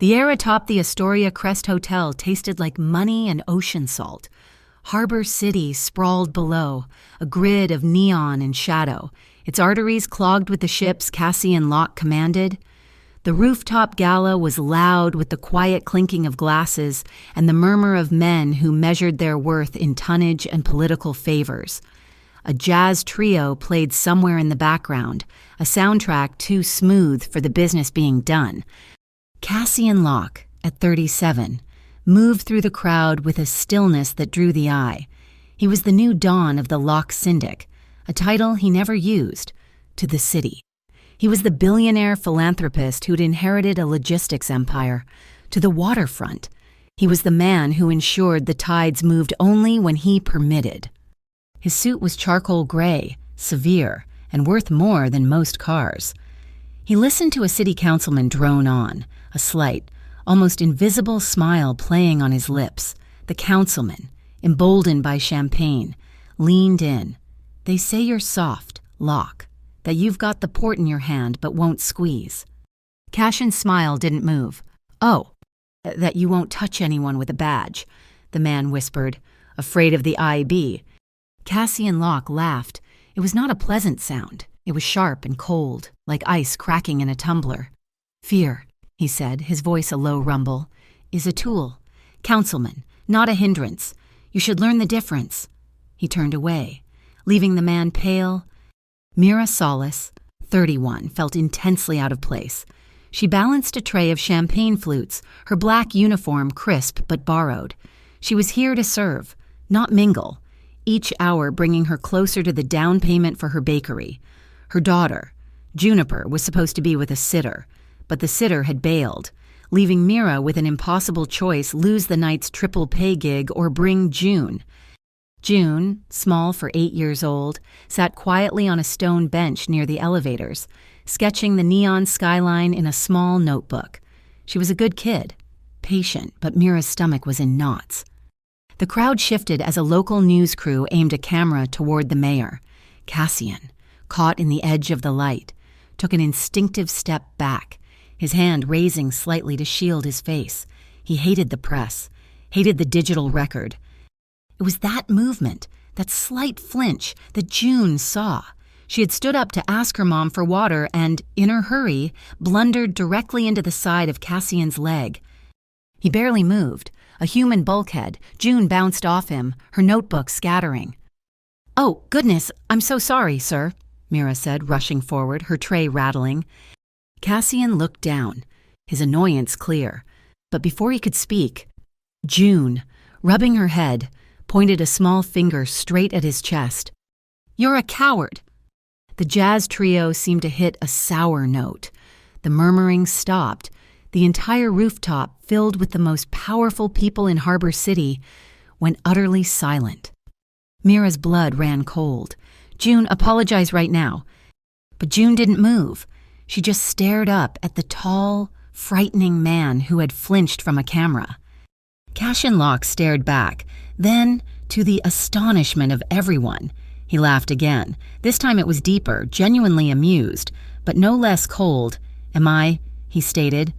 The air atop the Astoria Crest Hotel tasted like money and ocean salt. Harbor City sprawled below, a grid of neon and shadow, its arteries clogged with the ships Cassie and Locke commanded. The rooftop gala was loud with the quiet clinking of glasses and the murmur of men who measured their worth in tonnage and political favors. A jazz trio played somewhere in the background, a soundtrack too smooth for the business being done. Cassie and Locke, at 37, moved through the crowd with a stillness that drew the eye. He was the new Don of the Locke Syndic, a title he never used, to the city. He was the billionaire philanthropist who'd inherited a logistics empire. To the waterfront, he was the man who ensured the tides moved only when he permitted. His suit was charcoal gray, severe, and worth more than most cars. He listened to a city councilman drone on, a slight, almost invisible smile playing on his lips. The councilman, emboldened by champagne, leaned in. "They say you're soft, Locke, that you've got the port in your hand but won't squeeze." Cashin's smile didn't move. "Oh, that you won't touch anyone with a badge," the man whispered, afraid of the IB. Cassie and Locke laughed. It was not a pleasant sound. It was sharp and cold, like ice cracking in a tumbler. "Fear," he said, his voice a low rumble, "is a tool. Councilman, not a hindrance. You should learn the difference." He turned away, leaving the man pale. Mira Solis, 31, felt intensely out of place. She balanced a tray of champagne flutes, her black uniform crisp but borrowed. She was here to serve, not mingle, each hour bringing her closer to the down payment for her bakery. Her daughter, Juniper, was supposed to be with a sitter, but the sitter had bailed, leaving Mira with an impossible choice: lose the night's triple pay gig or bring June. June, small for 8 years old, sat quietly on a stone bench near the elevators, sketching the neon skyline in a small notebook. She was a good kid, patient, but Mira's stomach was in knots. The crowd shifted as a local news crew aimed a camera toward the mayor. Cassian, caught in the edge of the light, took an instinctive step back, his hand raising slightly to shield his face. He hated the press, hated the digital record. It was that movement, that slight flinch, that June saw. She had stood up to ask her mom for water and, in her hurry, blundered directly into the side of Cassian's leg. He barely moved. A human bulkhead, June bounced off him, her notebook scattering. "Oh, goodness, I'm so sorry, sir," Mira said, rushing forward, her tray rattling. Cassian looked down, his annoyance clear. But before he could speak, June, rubbing her head, pointed a small finger straight at his chest. "You're a coward." The jazz trio seemed to hit a sour note. The murmuring stopped. The entire rooftop, filled with the most powerful people in Harbor City, went utterly silent. Mira's blood ran cold. "June, apologize right now." But June didn't move. She just stared up at the tall, frightening man who had flinched from a camera. Cash and Locke stared back. Then, to the astonishment of everyone, he laughed again. This time it was deeper, genuinely amused, but no less cold. "Am I?" he stated.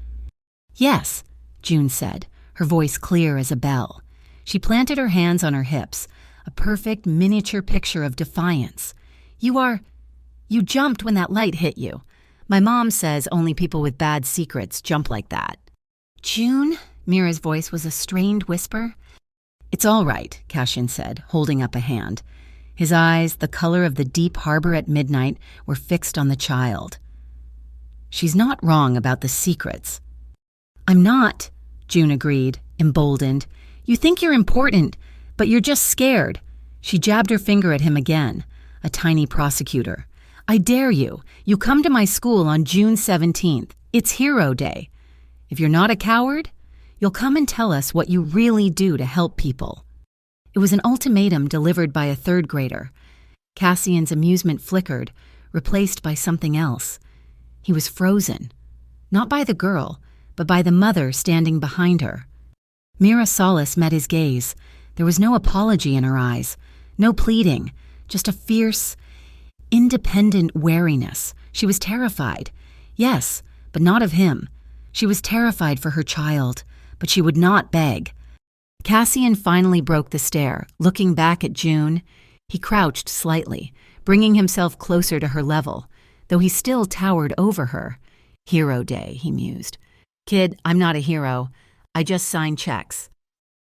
"Yes," June said, her voice clear as a bell. She planted her hands on her hips, a perfect miniature picture of defiance. You jumped when that light hit you. My mom says only people with bad secrets jump like that." "June?" Mira's voice was a strained whisper. "It's all right," Cashin said, holding up a hand. His eyes, the color of the deep harbor at midnight, were fixed on the child. "She's not wrong about the secrets." "I'm not," June agreed, emboldened. "You think you're important, but you're just scared." She jabbed her finger at him again, a tiny prosecutor. "I dare you. You come to my school on June 17th. It's Hero Day. If you're not a coward, you'll come and tell us what you really do to help people." It was an ultimatum delivered by a third grader. Cassian's amusement flickered, replaced by something else. He was frozen, not by the girl, but by the mother standing behind her. Mira Solis met his gaze. There was no apology in her eyes, no pleading, just a fierce, independent wariness. She was terrified. Yes, but not of him. She was terrified for her child, but she would not beg. Cassian finally broke the stare. Looking back at June, he crouched slightly, bringing himself closer to her level, though he still towered over her. Hero day, he mused. Kid, I'm not a hero. I just sign checks.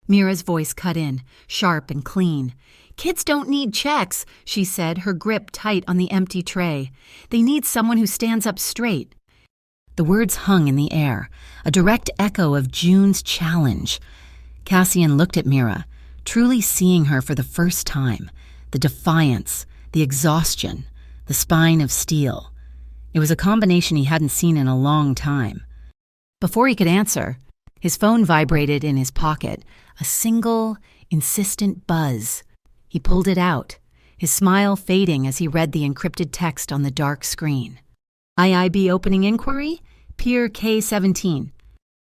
Mira's voice cut in, sharp and clean. Kids don't need checks, she said, her grip tight on the empty tray. They need someone who stands up straight. The words hung in the air, a direct echo of June's challenge. Cassian looked at Mira, truly seeing her for the first time. The defiance, the exhaustion, the spine of steel. It was a combination he hadn't seen in a long time. Before he could answer, his phone vibrated in his pocket, a single, insistent buzz. He pulled it out, his smile fading as he read the encrypted text on the dark screen. IIB opening inquiry? Pier K-17.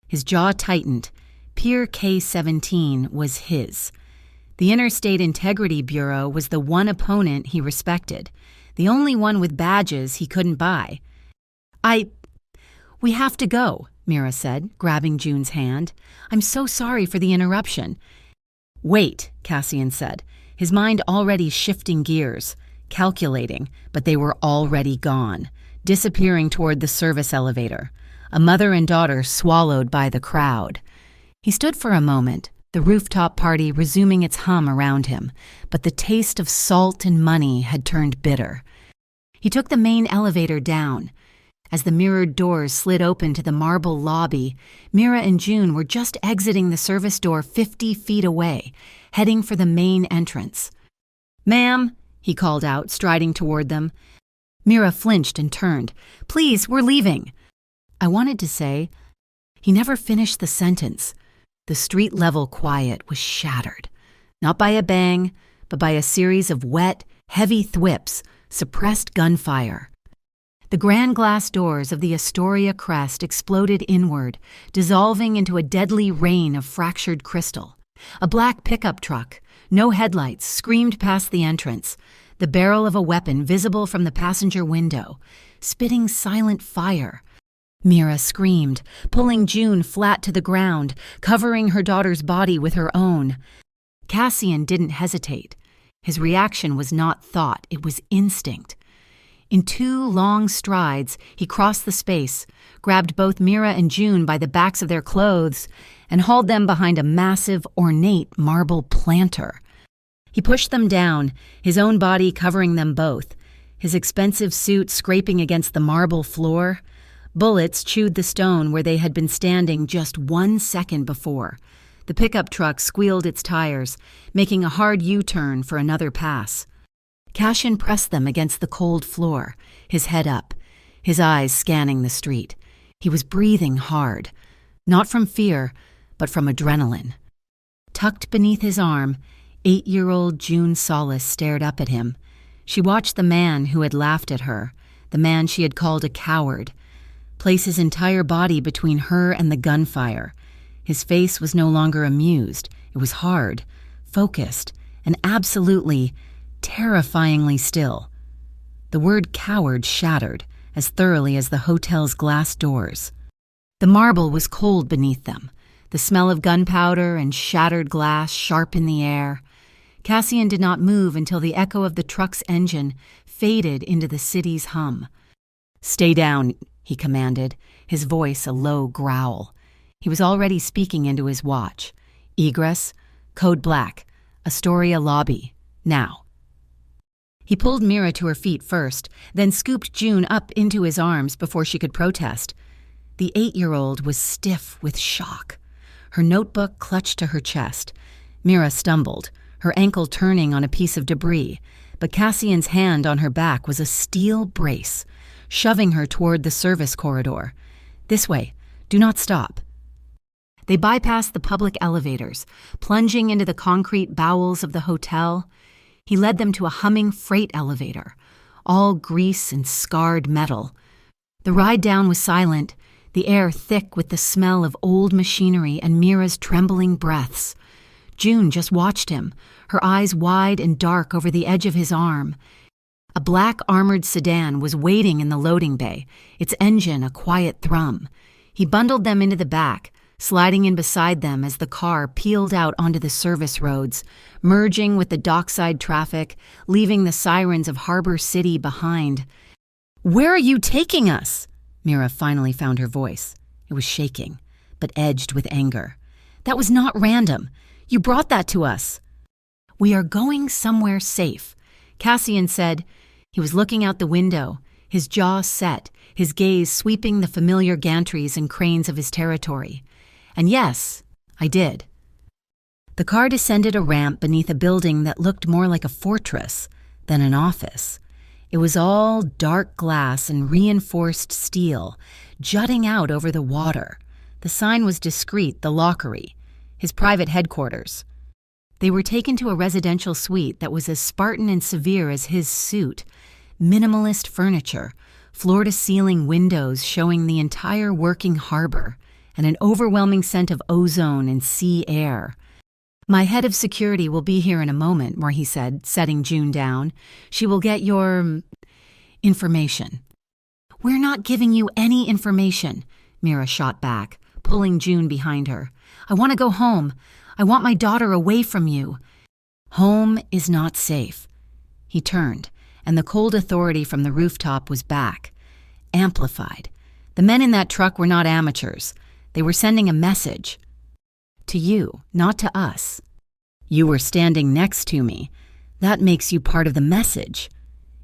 His jaw tightened. Pier K-17 was his. The Interstate Integrity Bureau was the one opponent he respected, the only one with badges he couldn't buy. We have to go, Mira said, grabbing June's hand. I'm so sorry for the interruption. Wait, Cassian said, his mind already shifting gears, calculating, but they were already gone, disappearing toward the service elevator, a mother and daughter swallowed by the crowd. He stood for a moment, the rooftop party resuming its hum around him, but the taste of salt and money had turned bitter. He took the main elevator down. As the mirrored doors slid open to the marble lobby, Mira and June were just exiting the service door 50 feet away, heading for the main entrance. Ma'am, he called out, striding toward them. Mira flinched and turned. Please, we're leaving. I wanted to say. He never finished the sentence. The street-level quiet was shattered, not by a bang, but by a series of wet, heavy thwips, suppressed gunfire. The grand glass doors of the Astoria crest exploded inward, dissolving into a deadly rain of fractured crystal. A black pickup truck, no headlights, screamed past the entrance, the barrel of a weapon visible from the passenger window, spitting silent fire. Mira screamed, pulling June flat to the ground, covering her daughter's body with her own. Cassian didn't hesitate. His reaction was not thought, it was instinct. In 2 long strides, he crossed the space, grabbed both Mira and June by the backs of their clothes, and hauled them behind a massive, ornate marble planter. He pushed them down, his own body covering them both, his expensive suit scraping against the marble floor. Bullets chewed the stone where they had been standing just 1 second before. The pickup truck squealed its tires, making a hard U-turn for another pass. Cassian pressed them against the cold floor, his head up, his eyes scanning the street. He was breathing hard, not from fear, but from adrenaline. Tucked beneath his arm, 8-year-old June Solace stared up at him. She watched the man who had laughed at her, the man she had called a coward, place his entire body between her and the gunfire. His face was no longer amused. It was hard, focused, and absolutely, terrifyingly still. The word coward shattered as thoroughly as the hotel's glass doors. The marble was cold beneath them, the smell of gunpowder and shattered glass sharp in the air. Cassian did not move until the echo of the truck's engine faded into the city's hum. Stay down, he commanded, his voice a low growl. He was already speaking into his watch. Egress, code black, Astoria lobby, now. He pulled Mira to her feet first, then scooped June up into his arms before she could protest. The 8-year-old was stiff with shock. Her notebook clutched to her chest. Mira stumbled, her ankle turning on a piece of debris, but Cassian's hand on her back was a steel brace, shoving her toward the service corridor. This way, do not stop. They bypassed the public elevators, plunging into the concrete bowels of the hotel. He led them to a humming freight elevator, all grease and scarred metal. The ride down was silent, the air thick with the smell of old machinery and Mira's trembling breaths. June just watched him, her eyes wide and dark over the edge of his arm. A black armored sedan was waiting in the loading bay, its engine a quiet thrum. He bundled them into the back, sliding in beside them as the car peeled out onto the service roads, merging with the dockside traffic, leaving the sirens of Harbor City behind. "Where are you taking us?" Mira finally found her voice. It was shaking, but edged with anger. "That was not random. You brought that to us." "We are going somewhere safe," Cassian said. He was looking out the window, his jaw set, his gaze sweeping the familiar gantries and cranes of his territory. "And yes, I did." The car descended a ramp beneath a building that looked more like a fortress than an office. It was all dark glass and reinforced steel, jutting out over the water. The sign was discreet, the Lockery, his private headquarters. They were taken to a residential suite that was as Spartan and severe as his suit. Minimalist furniture, floor-to-ceiling windows showing the entire working harbor, and an overwhelming scent of ozone and sea air. "My head of security will be here in a moment," Morhe said, setting June down. "She will get your information." "We're not giving you any information," Mira shot back, pulling June behind her. "I want to go home. I want my daughter away from you." "Home is not safe." He turned, and the cold authority from the rooftop was back, amplified. The men in that truck were not amateurs. They were sending a message. To you, not to us. You were standing next to me. That makes you part of the message.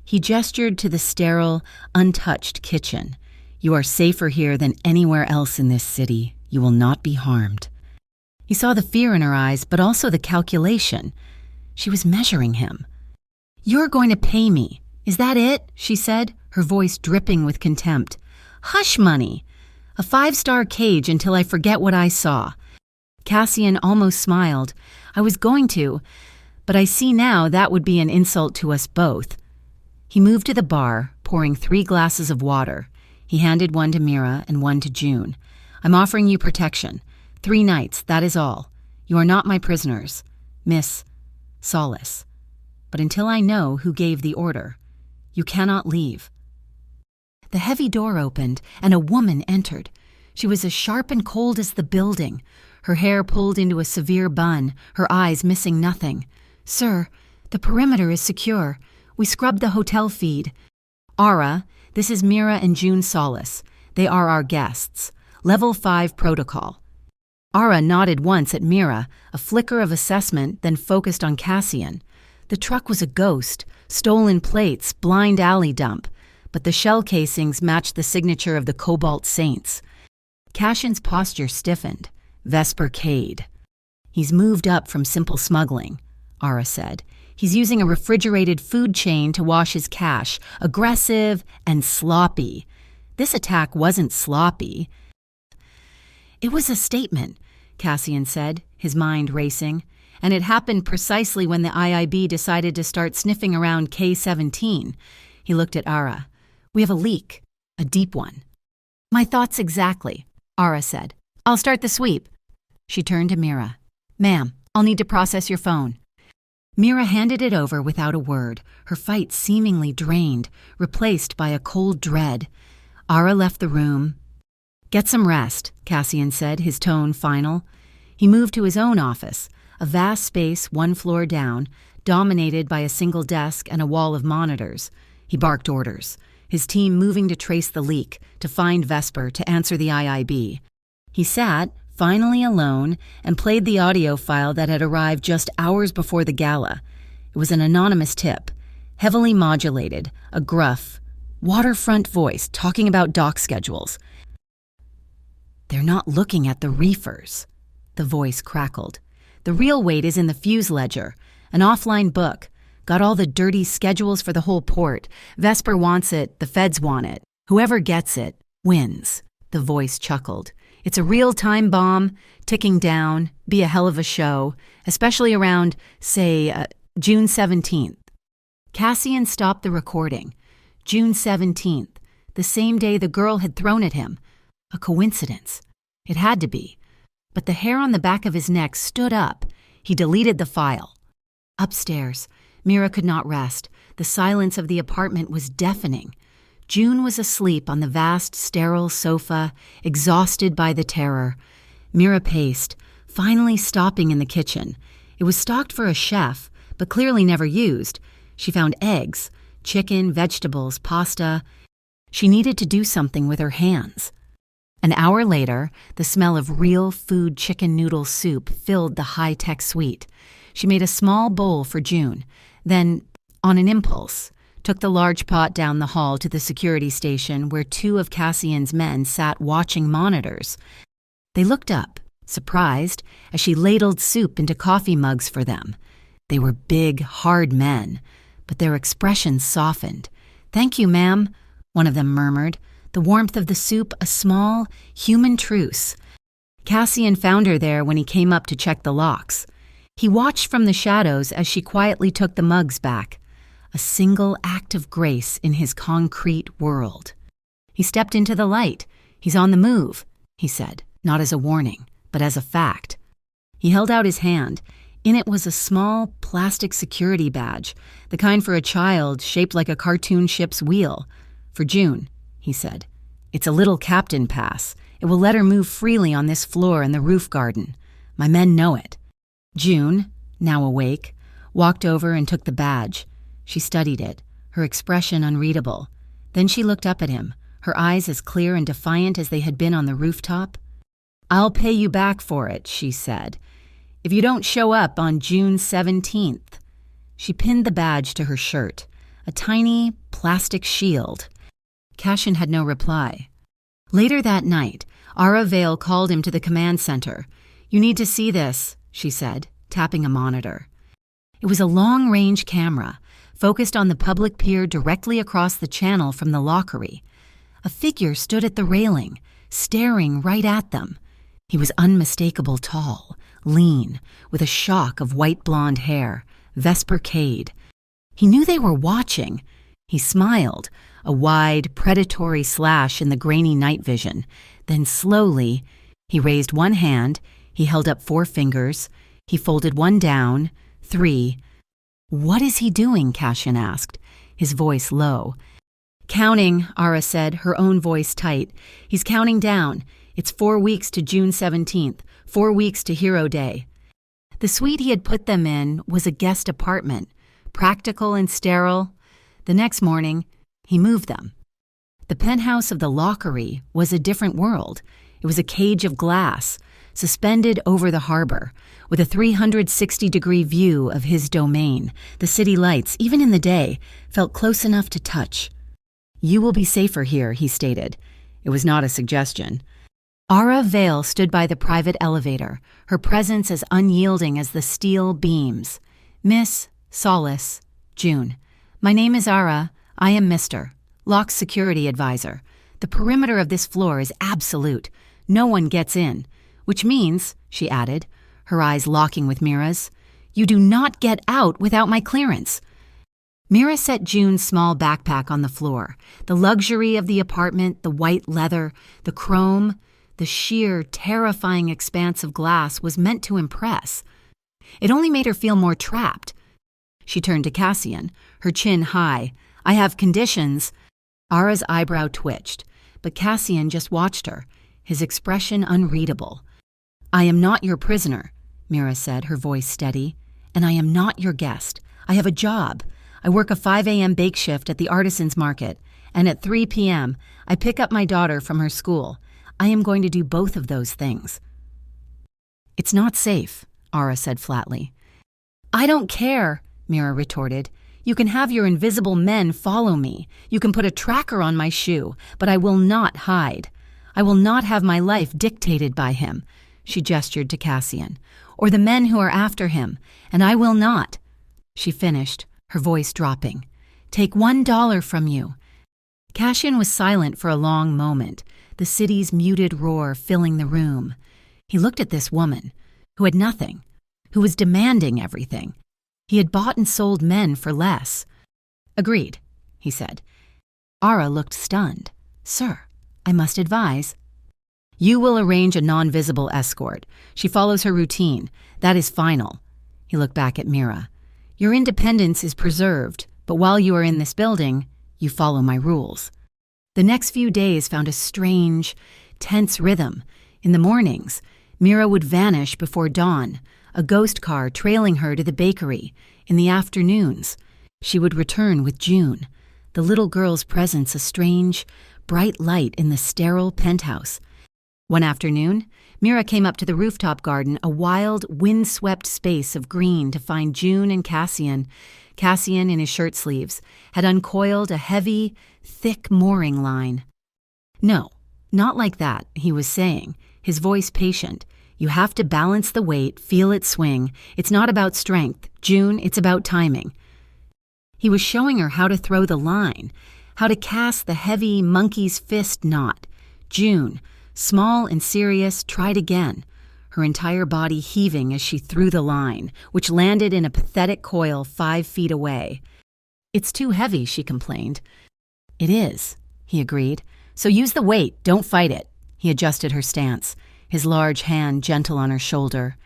He gestured to the sterile, untouched kitchen. "You are safer here than anywhere else in this city. You will not be harmed." He saw the fear in her eyes, but also the calculation. She was measuring him. "You're going to pay me. Is that it?" she said, her voice dripping with contempt. "Hush money. A 5-star cage until I forget what I saw." Cassian almost smiled. "I was going to, but I see now that would be an insult to us both." He moved to the bar, pouring 3 glasses of water. He handed one to Mira and one to June. "I'm offering you protection. 3 nights, that is all. You are not my prisoners. Miss Solace. But until I know who gave the order, you cannot leave." The heavy door opened, and a woman entered. She was as sharp and cold as the building, her hair pulled into a severe bun, her eyes missing nothing. "Sir, the perimeter is secure. We scrubbed the hotel feed." "Ara, this is Mira and June Solace. They are our guests. Level 5 protocol." Ara nodded once at Mira, a flicker of assessment, then focused on Cassian. The truck was a ghost, stolen plates, blind alley dump, but the shell casings matched the signature of the Cobalt Saints. Cassian's posture stiffened. Vesper Cade. "He's moved up from simple smuggling," Ara said. "He's using a refrigerated food chain to wash his cash, aggressive and sloppy." This attack wasn't sloppy. "It was a statement," Cassian said, his mind racing, "and it happened precisely when the IIB decided to start sniffing around K-17. He looked at Ara. "We have a leak, a deep one." "My thoughts exactly," Ara said. "I'll start the sweep." She turned to Mira. "Ma'am, I'll need to process your phone." Mira handed it over without a word, her fight seemingly drained, replaced by a cold dread. Ara left the room. "Get some rest," Cassian said, his tone final. He moved to his own office, a vast space 1 floor down, dominated by a single desk and a wall of monitors. He barked orders, his team moving to trace the leak, to find Vesper, to answer the IIB. He sat, finally alone, and played the audio file that had arrived just hours before the gala. It was an anonymous tip, heavily modulated, a gruff, waterfront voice talking about dock schedules. "They're not looking at the reefers," the voice crackled. "The real weight is in the fuse ledger, an offline book. Got all the dirty schedules for the whole port. Vesper wants it, the feds want it. Whoever gets it, wins." The voice chuckled. "It's a real-time bomb, ticking down, be a hell of a show, especially around, say, June 17th. Cassian stopped the recording. June 17th, the same day the girl had thrown at him. A coincidence. It had to be. But the hair on the back of his neck stood up. He deleted the file. Upstairs, Mira could not rest. The silence of the apartment was deafening. June was asleep on the vast, sterile sofa, exhausted by the terror. Mira paced, finally stopping in the kitchen. It was stocked for a chef, but clearly never used. She found eggs, chicken, vegetables, pasta. She needed to do something with her hands. An hour later, the smell of real food chicken noodle soup filled the high-tech suite. She made a small bowl for June, then, on an impulse, took the large pot down the hall to the security station where two of Cassian's men sat watching monitors. They looked up, surprised, as she ladled soup into coffee mugs for them. They were big, hard men, but their expressions softened. "Thank you, ma'am," one of them murmured, the warmth of the soup a small, human truce. Cassian found her there when he came up to check the locks. He watched from the shadows as she quietly took the mugs back. A single act of grace in his concrete world. He stepped into the light. "He's on the move," he said, not as a warning, but as a fact. He held out his hand. In it was a small plastic security badge, the kind for a child shaped like a cartoon ship's wheel. "For June," he said. "It's a little captain pass. It will let her move freely on this floor in the roof garden. My men know it." June, now awake, walked over and took the badge. She studied it, her expression unreadable. Then she looked up at him, her eyes as clear and defiant as they had been on the rooftop. "I'll pay you back for it," she said, "if you don't show up on June 17th. She pinned the badge to her shirt, a tiny plastic shield. Cassian had no reply. Later that night, Ara Vale called him to the command center. "You need to see this," she said, tapping a monitor. It was a long-range camera, focused on the public pier directly across the channel from the lockery. A figure stood at the railing, staring right at them. He was unmistakable tall, lean, with a shock of white blonde hair, vespercade. He knew they were watching. He smiled, a wide, predatory slash in the grainy night vision. Then slowly, he raised one hand, he held up 4 fingers, he folded one down, 3. "What is he doing?" Cassian asked, his voice low. "Counting," Ara said, her own voice tight. "He's counting down. It's 4 weeks to June 17th, 4 weeks to Hero Day." The suite he had put them in was a guest apartment, practical and sterile. The next morning, he moved them. The penthouse of the lockery was a different world. It was a cage of glass, suspended over the harbor, with a 360-degree view of his domain. The city lights, even in the day, felt close enough to touch. "You will be safer here," he stated. It was not a suggestion. Ara Vale stood by the private elevator, her presence as unyielding as the steel beams. "Miss, Solace, June. My name is Ara. I am Mr. Locke's security advisor. The perimeter of this floor is absolute. No one gets in. Which means," she added, her eyes locking with Mira's, "you do not get out without my clearance." Mira set June's small backpack on the floor. The luxury of the apartment, the white leather, the chrome, the sheer, terrifying expanse of glass was meant to impress. It only made her feel more trapped. She turned to Cassian, her chin high. "I have conditions." Ara's eyebrow twitched, but Cassian just watched her, his expression unreadable. "I am not your prisoner," Mira said, her voice steady, "and I am not your guest. I have a job. I work a 5 a.m. bake shift at the artisans' market, and at 3 p.m. I pick up my daughter from her school. I am going to do both of those things." "It's not safe," Ara said flatly. "I don't care," Mira retorted. "You can have your invisible men follow me. You can put a tracker on my shoe, but I will not hide. I will not have my life dictated by him," she gestured to Cassian, "or the men who are after him, and I will not." She finished, her voice dropping. "Take $1 from you." Cassian was silent for a long moment, the city's muted roar filling the room. He looked at this woman, who had nothing, who was demanding everything. He had bought and sold men for less. "Agreed," he said. Ara looked stunned. "Sir, I must advise." "You will arrange a non-visible escort. She follows her routine. That is final." He looked back at Mira. "Your independence is preserved, but while you are in this building, you follow my rules." The next few days found a strange, tense rhythm. In the mornings, Mira would vanish before dawn, a ghost car trailing her to the bakery. In the afternoons, she would return with June, the little girl's presence a strange, bright light in the sterile penthouse. One afternoon, Mira came up to the rooftop garden, a wild, wind-swept space of green, to find June and Cassian. Cassian, in his shirt sleeves, had uncoiled a heavy, thick mooring line. "No, not like that," he was saying, his voice patient. "You have to balance the weight, feel it swing. It's not about strength, June, it's about timing." He was showing her how to throw the line, how to cast the heavy monkey's fist knot. June, small and serious, tried again, her entire body heaving as she threw the line, which landed in a pathetic coil 5 feet away. "It's too heavy," she complained. "It is," he agreed. "So use the weight, don't fight it." He adjusted her stance, his large hand gentle on her shoulder.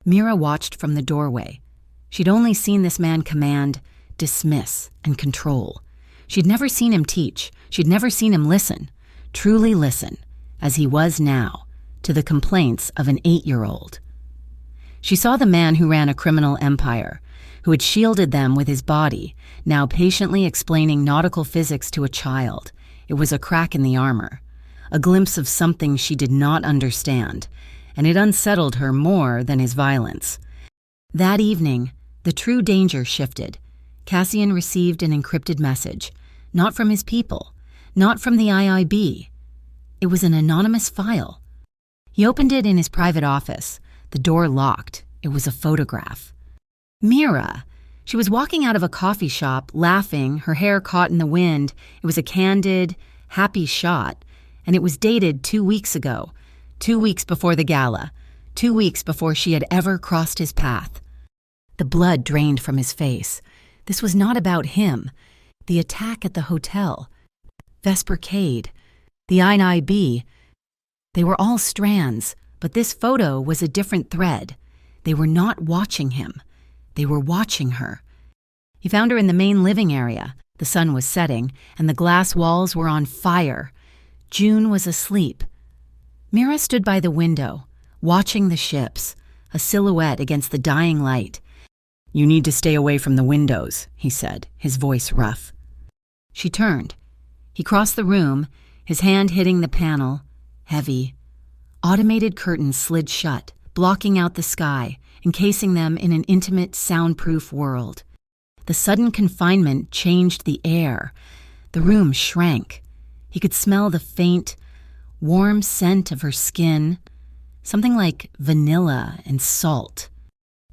Mira watched from the doorway. She'd only seen this man command, dismiss, and control. She'd never seen him teach. She'd never seen him listen, truly listen, as he was now, to the complaints of an 8-year-old. She saw the man who ran a criminal empire, who had shielded them with his body, now patiently explaining nautical physics to a child. It was a crack in the armor, a glimpse of something she did not understand, and it unsettled her more than his violence. That evening, the true danger shifted. Cassian received an encrypted message, not from his people, not from the IIB. It was an anonymous file. He opened it in his private office, the door locked. It was a photograph. Mira! She was walking out of a coffee shop, laughing, her hair caught in the wind. It was a candid, happy shot, and it was dated 2 weeks ago, 2 weeks before the gala, 2 weeks before she had ever crossed his path. The blood drained from his face. This was not about him. The attack at the hotel, Vespercade, the IIB, they were all strands, but this photo was a different thread. They were not watching him. They were watching her. He found her in the main living area. The sun was setting, and the glass walls were on fire. June was asleep. Mira stood by the window, watching the ships, a silhouette against the dying light. "You need to stay away from the windows," he said, his voice rough. She turned. He crossed the room, his hand hitting the panel, heavy. Automated curtains slid shut, blocking out the sky, encasing them in an intimate, soundproof world. The sudden confinement changed the air. The room shrank. He could smell the faint, warm scent of her skin, something like vanilla and salt.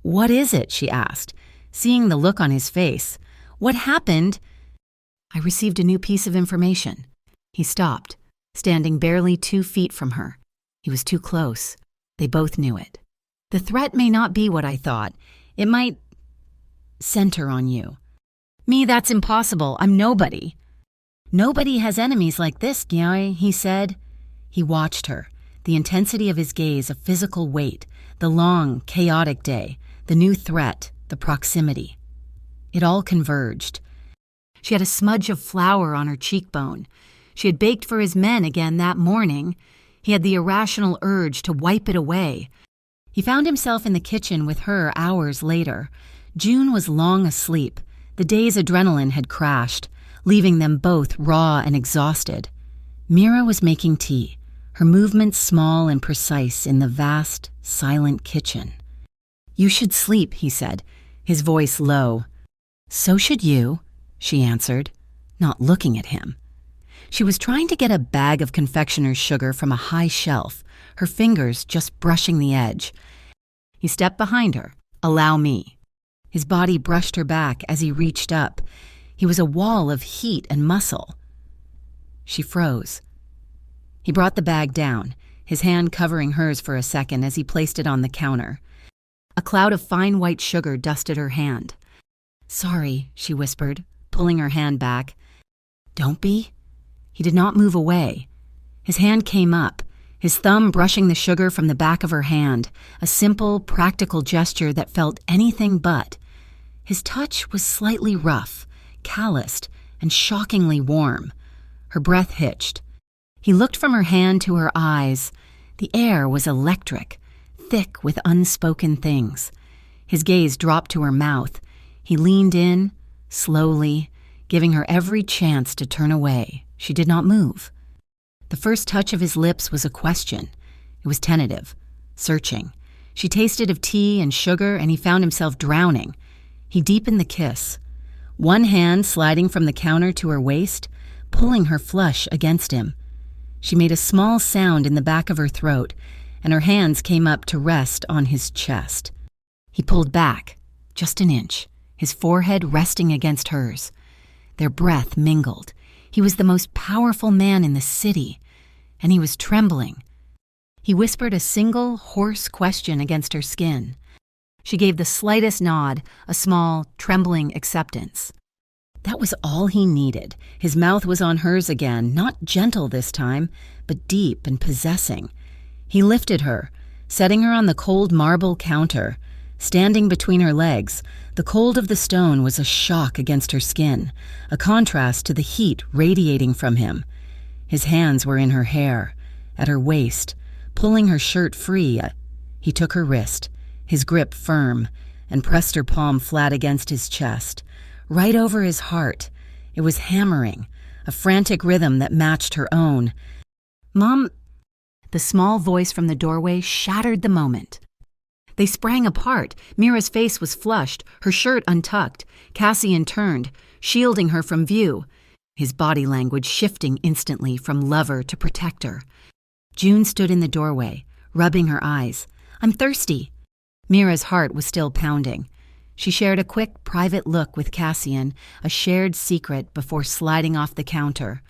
"What is it?" she asked, seeing the look on his face. "What happened?" "I received a new piece of information." He stopped, standing barely 2 feet from her. He was too close. They both knew it. "The threat may not be what I thought. It might center on you." "Me, that's impossible. I'm nobody." "Nobody has enemies like this, Daugher," he said. He watched her, the intensity of his gaze a physical weight, the long, chaotic day, the new threat, the proximity. It all converged. She had a smudge of flour on her cheekbone. She had baked for his men again that morning. He had the irrational urge to wipe it away. He found himself in the kitchen with her hours later. June was long asleep. The day's adrenaline had crashed, leaving them both raw and exhausted. Mira was making tea, her movements small and precise in the vast, silent kitchen. "You should sleep," he said, his voice low. "So should you," she answered, not looking at him. She was trying to get a bag of confectioner's sugar from a high shelf, her fingers just brushing the edge. He stepped behind her. "Allow me." His body brushed her back as he reached up. He was a wall of heat and muscle. She froze. He brought the bag down, his hand covering hers for a second as he placed it on the counter. A cloud of fine white sugar dusted her hand. "Sorry," she whispered, pulling her hand back. "Don't be." He did not move away. His hand came up, his thumb brushing the sugar from the back of her hand, a simple, practical gesture that felt anything but. His touch was slightly rough, calloused, and shockingly warm. Her breath hitched. He looked from her hand to her eyes. The air was electric, thick with unspoken things. His gaze dropped to her mouth. He leaned in, slowly, giving her every chance to turn away. She did not move. The first touch of his lips was a question. It was tentative, searching. She tasted of tea and sugar, and he found himself drowning. He deepened the kiss, one hand sliding from the counter to her waist, pulling her flush against him. She made a small sound in the back of her throat, and her hands came up to rest on his chest. He pulled back, just an inch, his forehead resting against hers. Their breath mingled. He was the most powerful man in the city, and he was trembling. He whispered a single, hoarse question against her skin. She gave the slightest nod, a small, trembling acceptance. That was all he needed. His mouth was on hers again, not gentle this time, but deep and possessing. He lifted her, setting her on the cold marble counter. Standing between her legs, the cold of the stone was a shock against her skin, a contrast to the heat radiating from him. His hands were in her hair, at her waist, pulling her shirt free. He took her wrist, his grip firm, and pressed her palm flat against his chest, right over his heart. It was hammering, a frantic rhythm that matched her own. "Mom," the small voice from the doorway shattered the moment. They sprang apart. Mira's face was flushed, her shirt untucked. Cassian turned, shielding her from view, his body language shifting instantly from lover to protector. June stood in the doorway, rubbing her eyes. "I'm thirsty." Mira's heart was still pounding. She shared a quick, private look with Cassian, a shared secret before sliding off the counter.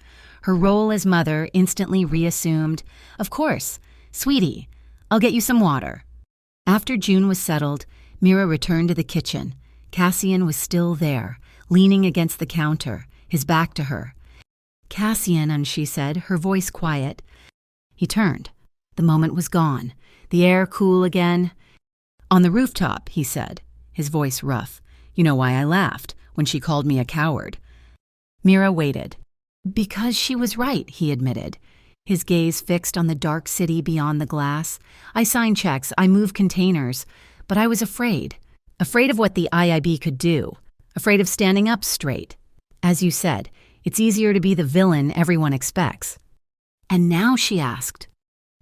Her role as mother instantly reassumed. "Of course. Sweetie, I'll get you some water." After June was settled, Mira returned to the kitchen. Cassian was still there, leaning against the counter, his back to her. "Cassian," and she said, her voice quiet. He turned. The moment was gone, the air cool again. "On the rooftop," he said, his voice rough. "You know why I laughed when she called me a coward." Mira waited. "Because she was right," he admitted, his gaze fixed on the dark city beyond the glass. "I sign checks, I move containers, but I was afraid. Afraid of what the IIB could do. Afraid of standing up straight. As you said, it's easier to be the villain everyone expects." "And now?" she asked.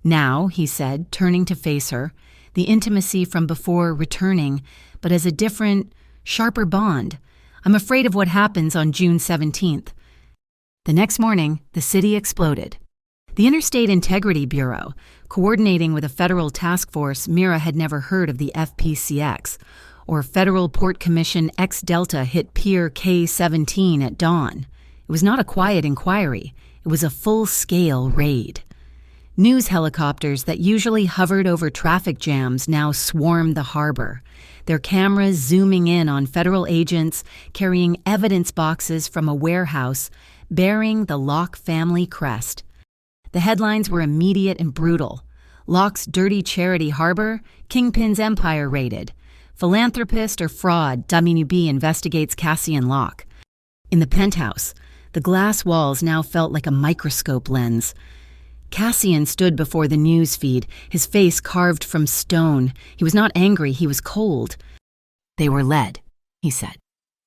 "Now," he said, turning to face her, the intimacy from before returning, but as a different, sharper bond. "I'm afraid of what happens on June 17th. The next morning, the city exploded. The Interstate Integrity Bureau, coordinating with a federal task force. Mira had never heard of the FPCX, or Federal Port Commission X Delta hit Pier K-17 at dawn. It was not a quiet inquiry. It was a full-scale raid. News helicopters that usually hovered over traffic jams now swarmed the harbor, their cameras zooming in on federal agents carrying evidence boxes from a warehouse bearing the Locke family crest. The headlines were immediate and brutal. Locke's dirty charity harbor, Kingpin's empire raided. Philanthropist or fraud, WB investigates Cassian Locke. In the penthouse, the glass walls now felt like a microscope lens. Cassian stood before the news feed, his face carved from stone. He was not angry, he was cold. "They were led," he said,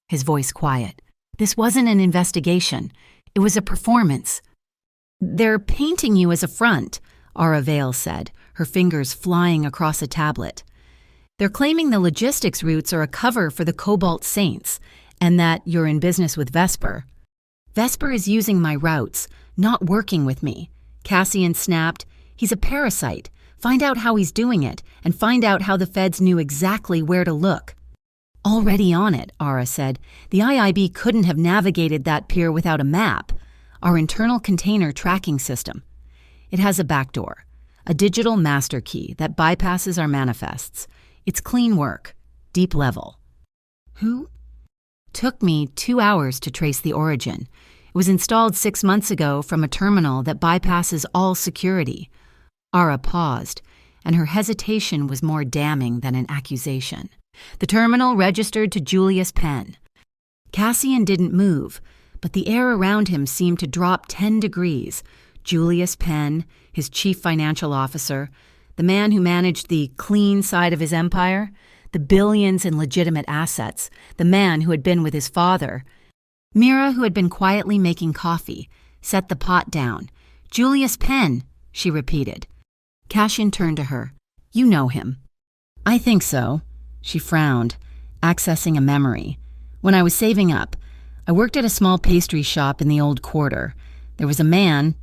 his voice quiet. "This wasn't an investigation. It was a performance." "They're painting you as a front," Aura Vale said, her fingers flying across a tablet. "They're claiming the logistics routes are a cover for the Cobalt Saints, and that you're in business with Vesper." "Vesper is using my routes, not working with me." Cassian snapped. "He's a parasite. Find out how he's doing it, and find out how the feds knew exactly where to look." "Already on it," Aura said. "The IIB couldn't have navigated that pier without a map. Our internal container tracking system. It has a backdoor, a digital master key that bypasses our manifests. It's clean work, deep level." "Who?" "Took me 2 hours to trace the origin. It was installed 6 months ago from a terminal that bypasses all security." Aura paused, and her hesitation was more damning than an accusation. "The terminal registered to Julius Penn." Cassian didn't move, but the air around him seemed to drop 10 degrees. Julius Penn, his chief financial officer, the man who managed the clean side of his empire, the billions in legitimate assets, the man who had been with his father. Mira, who had been quietly making coffee, set the pot down. "Julius Penn," she repeated. Cashin turned to her. "You know him." "I think so." She frowned, accessing a memory. "When I was saving up, I worked at a small pastry shop in the old quarter. There was a man,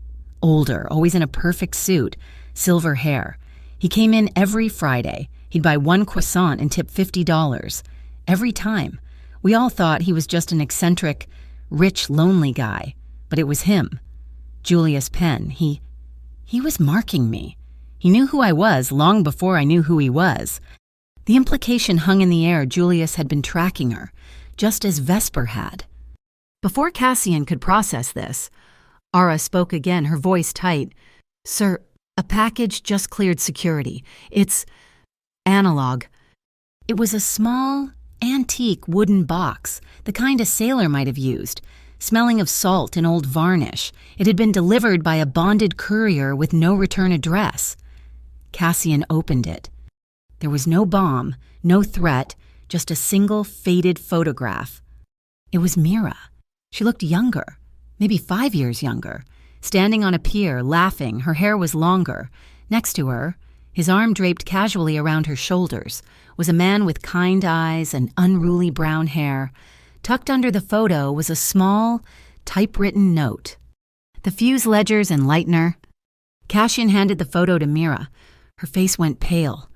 older, always in a perfect suit, silver hair. He came in every Friday. He'd buy one croissant and tip $50. Every time. We all thought he was just an eccentric, rich, lonely guy. But it was him. Julius Penn. He was marking me. He knew who I was long before I knew who he was." The implication hung in the air. Julius had been tracking her, just as Vesper had. Before Cassian could process this, Ara spoke again, her voice tight. "Sir, a package just cleared security. It's analog." It was a small, antique wooden box, the kind a sailor might have used, smelling of salt and old varnish. It had been delivered by a bonded courier with no return address. Cassian opened it. There was no bomb, no threat, just a single faded photograph. It was Mira. She looked younger, maybe 5 years younger, standing on a pier, laughing. Her hair was longer. Next to her, his arm draped casually around her shoulders, was a man with kind eyes and unruly brown hair. Tucked under the photo was a small, typewritten note. "The fuse ledgers and lightener." Cassian handed the photo to Mira. Her face went pale.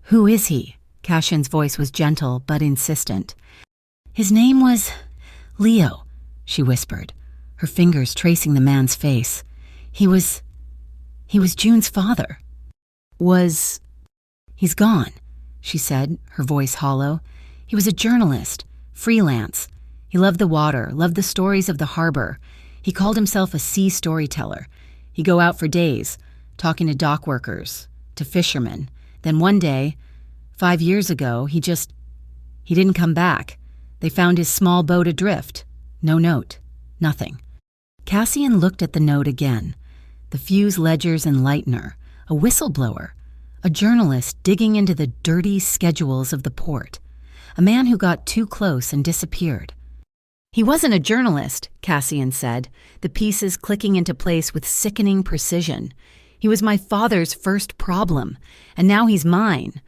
"Who is he?" Cassian's voice was gentle but insistent. "His name was Leo," she whispered, her fingers tracing the man's face. He was June's father." "He's gone," she said, her voice hollow. "He was a journalist, freelance. He loved the water, loved the stories of the harbor. He called himself a sea storyteller. He'd go out for days, talking to dock workers, to fishermen. Then one day, 5 years ago, he didn't come back. They found his small boat adrift. No note. Nothing." Cassian looked at the note again. The fuse ledgers and lightener, a whistleblower, a journalist digging into the dirty schedules of the port, a man who got too close and disappeared. "He wasn't a journalist," Cassian said, the pieces clicking into place with sickening precision. "He was my father's first problem, and now he's mine."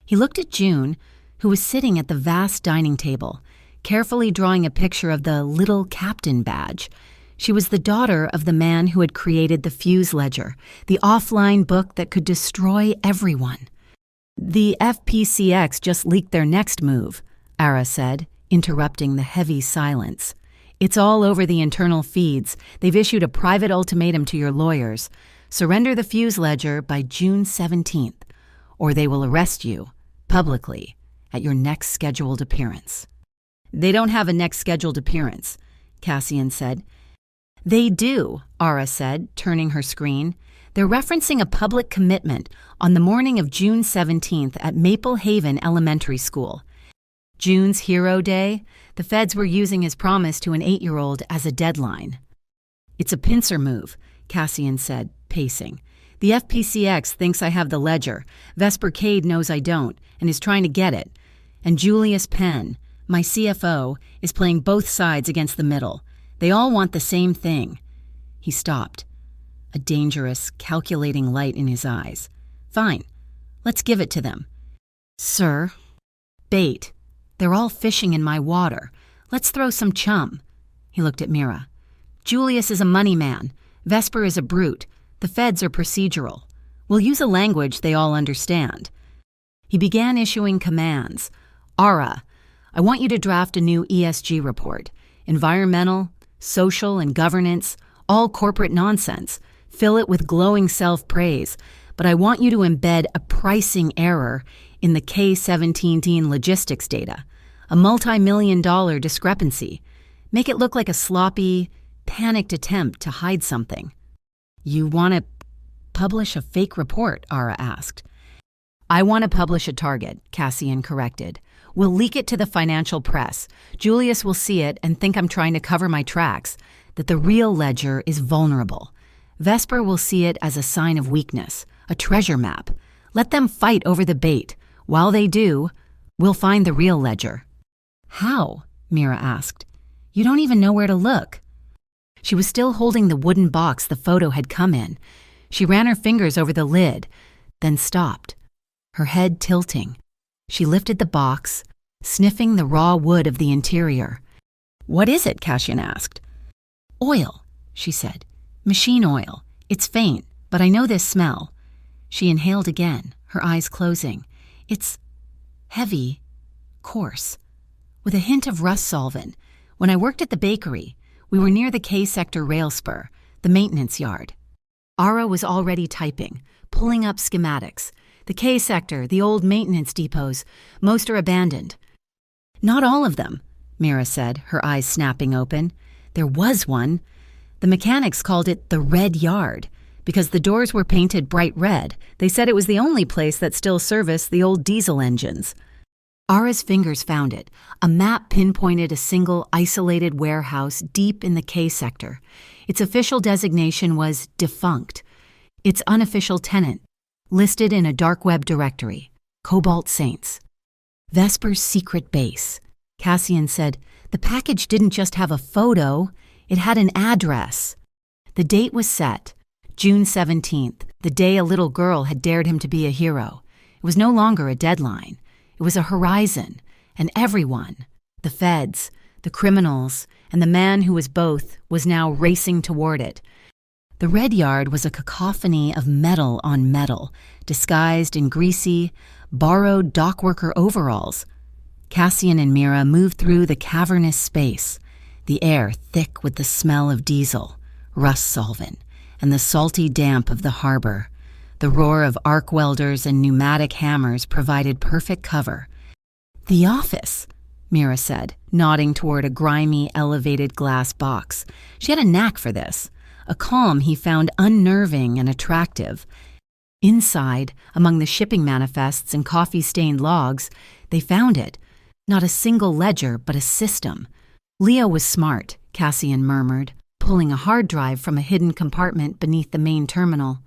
He looked at June, who was sitting at the vast dining table, carefully drawing a picture of the little captain badge. She was the daughter of the man who had created the fuse ledger, the offline book that could destroy everyone. "The FPCX just leaked their next move," Ara said, interrupting the heavy silence. "It's all over the internal feeds. They've issued a private ultimatum to your lawyers. Surrender the fuse ledger by June 17th, or they will arrest you, publicly, at your next scheduled appearance." "They don't have a next scheduled appearance," Cassian said. "They do," Ara said, turning her screen. "They're referencing a public commitment on the morning of June 17th at Maple Haven Elementary School. June's Hero Day, the feds were using his promise to an 8-year-old as a deadline." "It's a pincer move," Cassian said, pacing. "The FPCX thinks I have the ledger. Vesper Cade knows I don't and is trying to get it. And Julius Penn, my CFO, is playing both sides against the middle. They all want the same thing." He stopped, a dangerous, calculating light in his eyes. "Fine, let's give it to them." "Sir." "Bait. They're all fishing in my water. Let's throw some chum." He looked at Mira. "Julius is a money man. Vesper is a brute. The feds are procedural. We'll use a language they all understand." He began issuing commands. "Ara, I want you to draft a new ESG report. Environmental, social, and governance, all corporate nonsense. Fill it with glowing self-praise. But I want you to embed a pricing error in the K-17 logistics data, a multi-million-dollar discrepancy. Make it look like a sloppy, panicked attempt to hide something." "You want to publish a fake report?" Ara asked. I want to publish a target, Cassian corrected. We'll leak it to the financial press. Julius will see it and think I'm trying to cover my tracks, that the real ledger is vulnerable. Vesper will see it as a sign of weakness, a treasure map. Let them fight over the bait. While they do, we'll find the real ledger. How? Mira asked. You don't even know where to look. She was still holding the wooden box the photo had come in. She ran her fingers over the lid, then stopped, her head tilting. She lifted the box, sniffing the raw wood of the interior. What is it? Cassian asked. Oil, she said. Machine oil. It's faint, but I know this smell. She inhaled again, her eyes closing. It's heavy, coarse, with a hint of rust solvent. When I worked at the bakery, we were near the K-sector rail spur, the maintenance yard. Ara was already typing, pulling up schematics. The K-sector, the old maintenance depots, most are abandoned. Not all of them, Mira said, her eyes snapping open. There was one. The mechanics called it the Red Yard, because the doors were painted bright red. They said it was the only place that still serviced the old diesel engines. Ara's fingers found it. A map pinpointed a single isolated warehouse deep in the K-sector. Its official designation was defunct. Its unofficial tenant, listed in a dark web directory, Cobalt Saints. Vesper's secret base. Cassian said, the package didn't just have a photo, it had an address. The date was set, June 17th, the day a little girl had dared him to be a hero. It was no longer a deadline. It was a horizon, and everyone, the feds, the criminals, and the man who was both, was now racing toward it. The Red Yard was a cacophony of metal on metal, disguised in greasy, borrowed dockworker overalls. Cassian and Mira moved through the cavernous space, the air thick with the smell of diesel, rust solvent, and the salty damp of the harbor. The roar of arc welders and pneumatic hammers provided perfect cover. The office, Mira said, nodding toward a grimy, elevated glass box. She had a knack for this, a calm he found unnerving and attractive. Inside, among the shipping manifests and coffee-stained logs, they found it. Not a single ledger, but a system. Leo was smart, Cassian murmured, pulling a hard drive from a hidden compartment beneath the main terminal.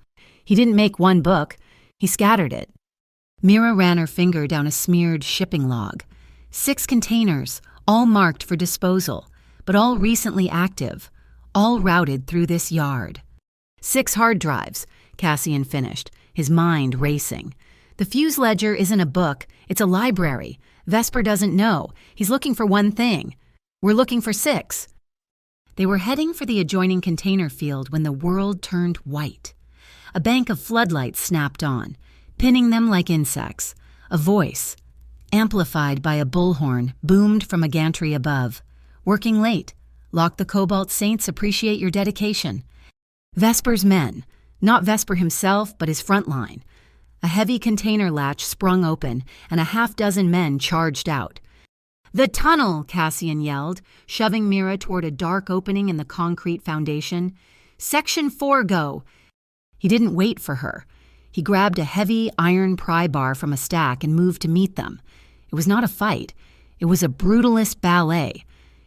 He didn't make one book, he scattered it. Mira ran her finger down a smeared shipping log. 6 containers, all marked for disposal, but all recently active, all routed through this yard. 6 hard drives, Cassian finished, his mind racing. The fuse ledger isn't a book, it's a library. Vesper doesn't know. He's looking for one thing. We're looking for 6. They were heading for the adjoining container field when the world turned white. A bank of floodlights snapped on, pinning them like insects. A voice, amplified by a bullhorn, boomed from a gantry above. Working late. Lock the Cobalt Saints appreciate your dedication. Vesper's men, not Vesper himself, but his front line. A heavy container latch sprung open, and a half-dozen men charged out. The tunnel, Cassian yelled, shoving Mira toward a dark opening in the concrete foundation. Section 4 go. He didn't wait for her. He grabbed a heavy iron pry bar from a stack and moved to meet them. It was not a fight. It was a brutalist ballet.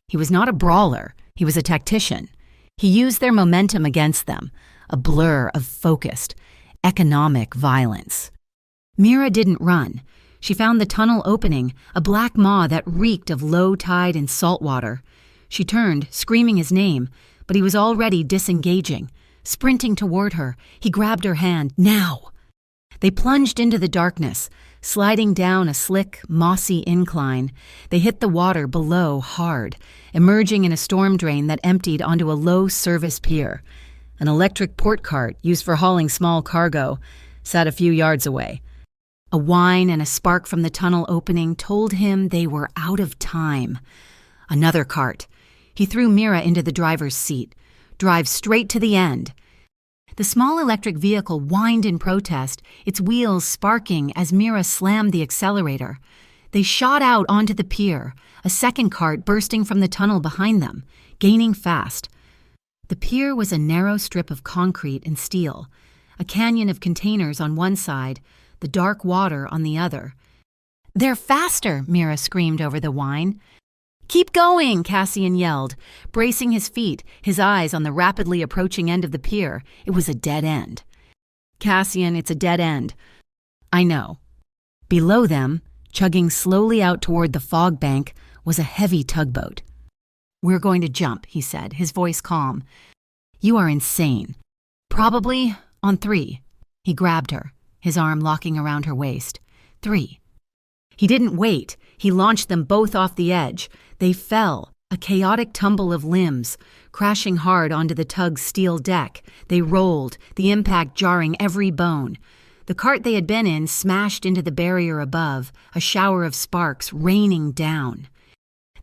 He was not a brawler. He was a tactician. He used their momentum against them, a blur of focused, economic violence. Mira didn't run. She found the tunnel opening, a black maw that reeked of low tide and salt water. She turned, screaming his name, but he was already disengaging. Sprinting toward her, he grabbed her hand. Now! They plunged into the darkness, sliding down a slick, mossy incline. They hit the water below hard, emerging in a storm drain that emptied onto a low-service pier. An electric port cart, used for hauling small cargo, sat a few yards away. A whine and a spark from the tunnel opening told him they were out of time. Another cart. He threw Mira into the driver's seat. Drive straight to the end. The small electric vehicle whined in protest, its wheels sparking as Mira slammed the accelerator. They shot out onto the pier, a second cart bursting from the tunnel behind them, gaining fast. The pier was a narrow strip of concrete and steel, a canyon of containers on one side, the dark water on the other. "They're faster," Mira screamed over the whine. "Keep going," Cassian yelled, bracing his feet, his eyes on the rapidly approaching end of the pier. It was a dead end. "Cassian, it's a dead end." "I know." Below them, chugging slowly out toward the fog bank, was a heavy tugboat. "We're going to jump," he said, his voice calm. "You are insane. Probably on 3. He grabbed her, his arm locking around her waist. 3. He didn't wait. He launched them both off the edge. They fell, a chaotic tumble of limbs, crashing hard onto the tug's steel deck. They rolled, the impact jarring every bone. The cart they had been in smashed into the barrier above, a shower of sparks raining down.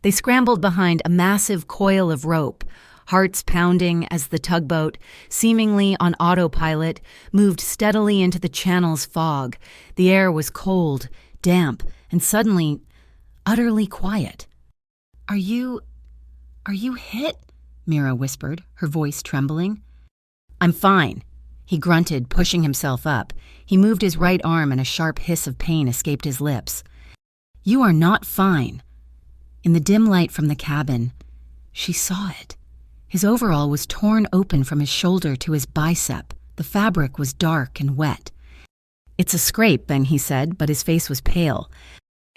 They scrambled behind a massive coil of rope, hearts pounding as the tugboat, seemingly on autopilot, moved steadily into the channel's fog. The air was cold, damp, and suddenly utterly quiet. Are you hit?" Mira whispered, her voice trembling. "I'm fine," he grunted, pushing himself up. He moved his right arm and a sharp hiss of pain escaped his lips. "You are not fine." In the dim light from the cabin, she saw it. His overall was torn open from his shoulder to his bicep. The fabric was dark and wet. "It's a scrape," Ben, he said, but his face was pale.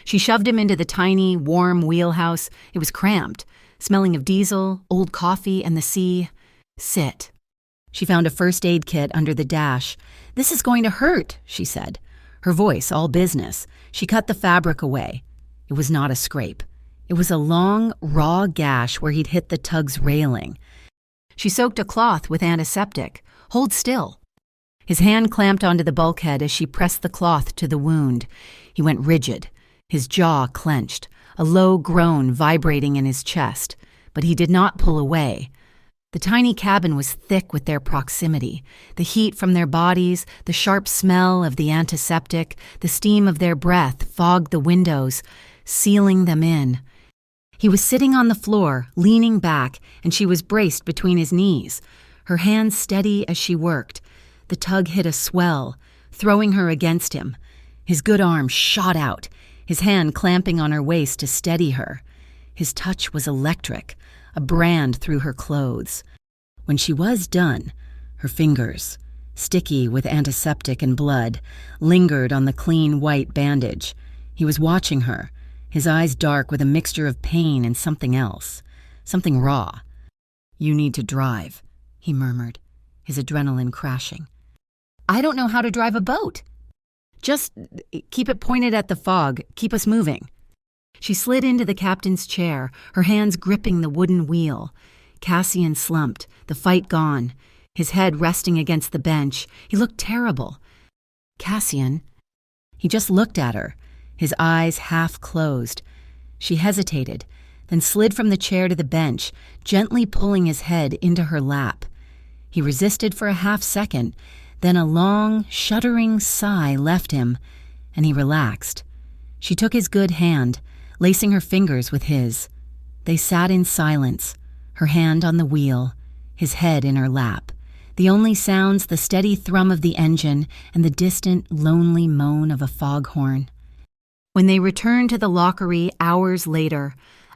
She shoved him into the tiny, warm wheelhouse. It was cramped, smelling of diesel, old coffee, and the sea. "Sit." She found a first aid kit under the dash. "This is going to hurt," she said, her voice all business. She cut the fabric away. It was not a scrape. It was a long, raw gash where he'd hit the tug's railing. She soaked a cloth with antiseptic. "Hold still." His hand clamped onto the bulkhead as she pressed the cloth to the wound. He went rigid, his jaw clenched, a low groan vibrating in his chest. But he did not pull away. The tiny cabin was thick with their proximity, the heat from their bodies, the sharp smell of the antiseptic, the steam of their breath fogged the windows, sealing them in. He was sitting on the floor, leaning back, and she was braced between his knees, her hands steady as she worked. The tug hit a swell, throwing her against him. His good arm shot out, his hand clamping on her waist to steady her. His touch was electric, a brand through her clothes. When she was done, her fingers, sticky with antiseptic and blood, lingered on the clean white bandage. He was watching her, his eyes dark with a mixture of pain and something else, something raw. "You need to drive," he murmured, his adrenaline crashing. "I don't know how to drive a boat." "Just keep it pointed at the fog. Keep us moving." She slid into the captain's chair, her hands gripping the wooden wheel. Cassian slumped, the fight gone, his head resting against the bench. He looked terrible. "Cassian." He just looked at her, his eyes half closed. She hesitated, then slid from the chair to the bench, gently pulling his head into her lap. He resisted for a half-second, then a long, shuddering sigh left him, and he relaxed. She took his good hand, lacing her fingers with his. They sat in silence, her hand on the wheel, his head in her lap. The only sounds the steady thrum of the engine and the distant, lonely moan of a foghorn. When they returned to the lockery hours later,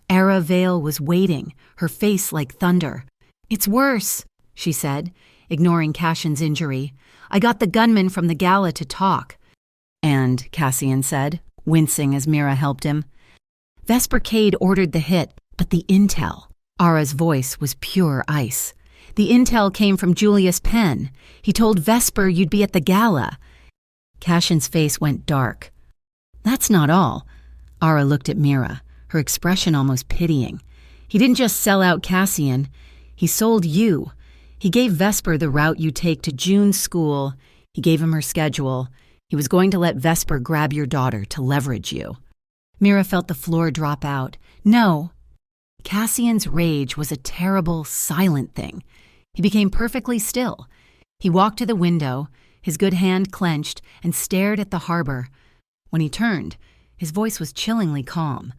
Ara Vale was waiting, her face like thunder. "It's worse," she said, ignoring Cassian's injury. "I got the gunman from the gala to talk." "And," Cassian said, wincing as Mira helped him. "Vesper Cade ordered the hit, but the intel." Ara's voice was pure ice. "The intel came from Julius Penn. He told Vesper you'd be at the gala." Cassian's face went dark. "That's not all." Ara looked at Mira, her expression almost pitying. "He didn't just sell out Cassian. He sold you. He gave Vesper the route you take to June's school. He gave him her schedule. He was going to let Vesper grab your daughter to leverage you." Mira felt the floor drop out. "No." Cassian's rage was a terrible, silent thing. He became perfectly still. He walked to the window, his good hand clenched, and stared at the harbor. When he turned, his voice was chillingly calm.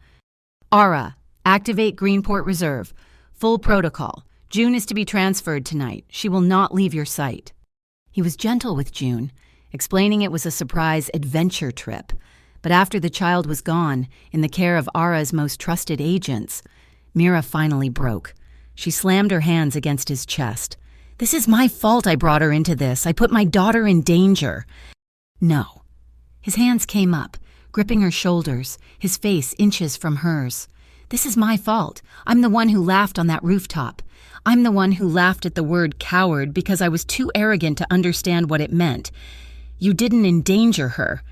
"Ara, activate Greenport Reserve. Full protocol. June is to be transferred tonight. She will not leave your sight." He was gentle with June, explaining it was a surprise adventure trip. But after the child was gone, in the care of Ara's most trusted agents, Mira finally broke. She slammed her hands against his chest. "This is my fault I brought her into this. I put my daughter in danger." "No." His hands came up, gripping her shoulders, his face inches from hers. "This is my fault. I'm the one who laughed on that rooftop. I'm the one who laughed at the word coward because I was too arrogant to understand what it meant. You didn't endanger her."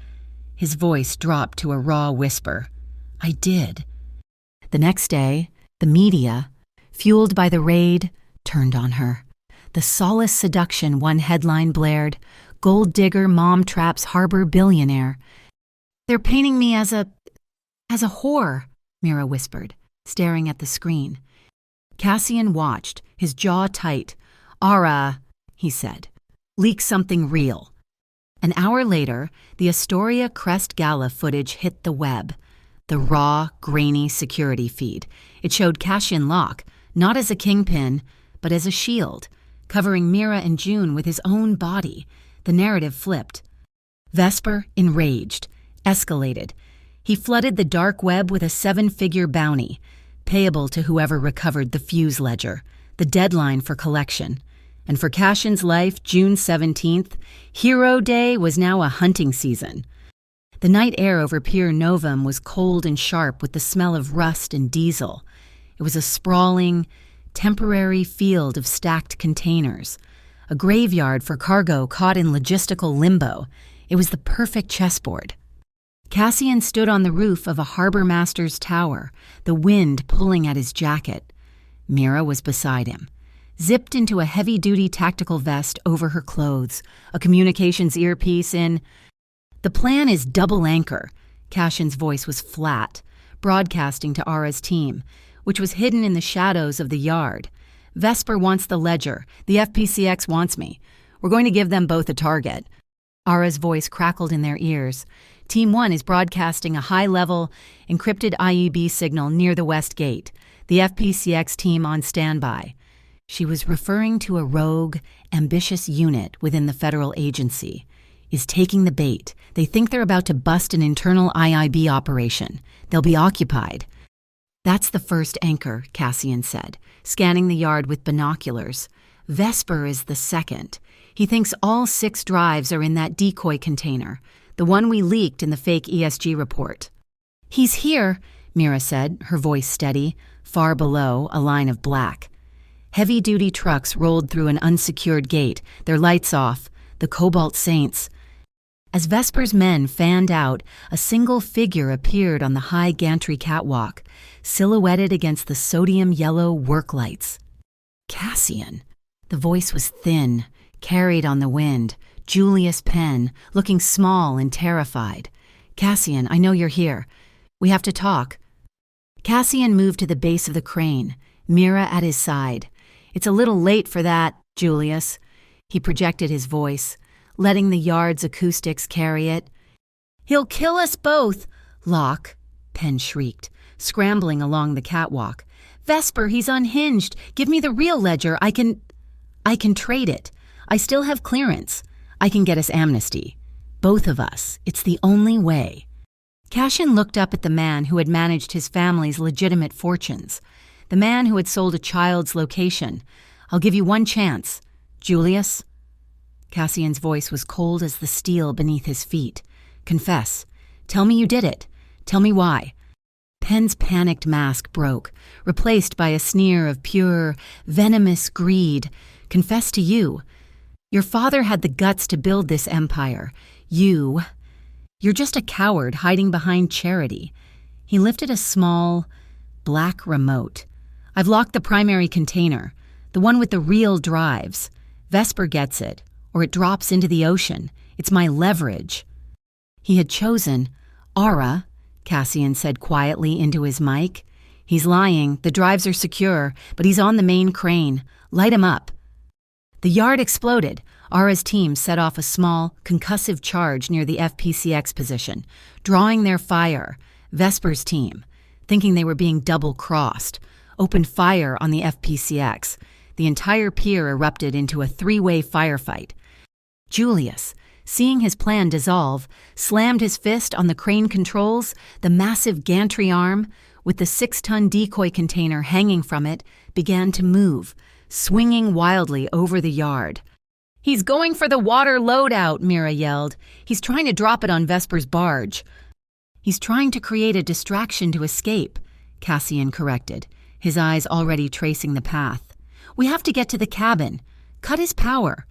His voice dropped to a raw whisper. "I did." The next day, the media, fueled by the raid, turned on her. The Solace Seduction one headline blared, "Gold digger mom traps harbor billionaire." "They're painting me as a whore," Mira whispered, staring at the screen. Cassian watched, his jaw tight. "Ara," he said, "leak something real." An hour later, the Astoria Crest Gala footage hit the web. The raw, grainy security feed. It showed Cassian Locke, not as a kingpin, but as a shield, covering Mira and June with his own body. The narrative flipped. Vesper, enraged, escalated. He flooded the dark web with a 7-figure bounty, payable to whoever recovered the fuse ledger, the deadline for collection. And for Cassian's life, June 17th, Hero Day was now a hunting season. The night air over Pier Novum was cold and sharp with the smell of rust and diesel. It was a sprawling, temporary field of stacked containers, a graveyard for cargo caught in logistical limbo. It was the perfect chessboard. Cassian stood on the roof of a harbor master's tower, the wind pulling at his jacket. Mira was beside him, zipped into a heavy-duty tactical vest over her clothes, a communications earpiece in. "The plan is double anchor." Cassian's voice was flat, broadcasting to Ara's team, which was hidden in the shadows of the yard. "Vesper wants the ledger. The FPCX wants me. We're going to give them both a target." Ara's voice crackled in their ears. Team 1 is broadcasting a high-level, encrypted IEB signal near the West Gate. The FPCX team on standby. She was referring to a rogue, ambitious unit within the federal agency. Is taking the bait. They think they're about to bust an internal IIB operation. They'll be occupied. "That's the first anchor," Cassian said, scanning the yard with binoculars. "Vesper is the second. He thinks all 6 drives are in that decoy container, the one we leaked in the fake ESG report." "He's here," Mira said, her voice steady, far below a line of black. Heavy-duty trucks rolled through an unsecured gate, their lights off, the Cobalt Saints. As Vesper's men fanned out, a single figure appeared on the high gantry catwalk, silhouetted against the sodium-yellow work lights. "Cassian." The voice was thin, carried on the wind. Julius Penn, looking small and terrified. "Cassian, I know you're here. We have to talk." Cassian moved to the base of the crane, Mira at his side. "It's a little late for that, Julius." He projected his voice, letting the yard's acoustics carry it. "He'll kill us both!" "Locke," Penn shrieked, scrambling along the catwalk. "Vesper, he's unhinged. Give me the real ledger. I can trade it. I still have clearance. I can get us amnesty. Both of us. It's the only way." Cassian looked up at the man who had managed his family's legitimate fortunes, the man who had sold a child's location. "I'll give you one chance. Julius?" Cassian's voice was cold as the steel beneath his feet. "Confess. Tell me you did it. Tell me why." Penn's panicked mask broke, replaced by a sneer of pure, venomous greed. "Confess to you. Your father had the guts to build this empire. You're just a coward hiding behind charity." He lifted a small, black remote. "I've locked the primary container, the one with the real drives. Vesper gets it, or it drops into the ocean. It's my leverage." He had chosen Ara, Cassian said quietly into his mic. "He's lying. The drives are secure, but he's on the main crane. Light him up." The yard exploded. Ara's team set off a small, concussive charge near the FPCX position, drawing their fire. Vesper's team, thinking they were being double-crossed, opened fire on the FPCX. The entire pier erupted into a 3-way firefight. "Julius, seeing his plan dissolve, slammed his fist on the crane controls. The massive gantry arm, with the 6-ton decoy container hanging from it, began to move, swinging wildly over the yard. "He's going for the water loadout," Mira yelled. "He's trying to drop it on Vesper's barge." "He's trying to create a distraction to escape," Cassian corrected, his eyes already tracing the path. "We have to get to the cabin. Cut his power."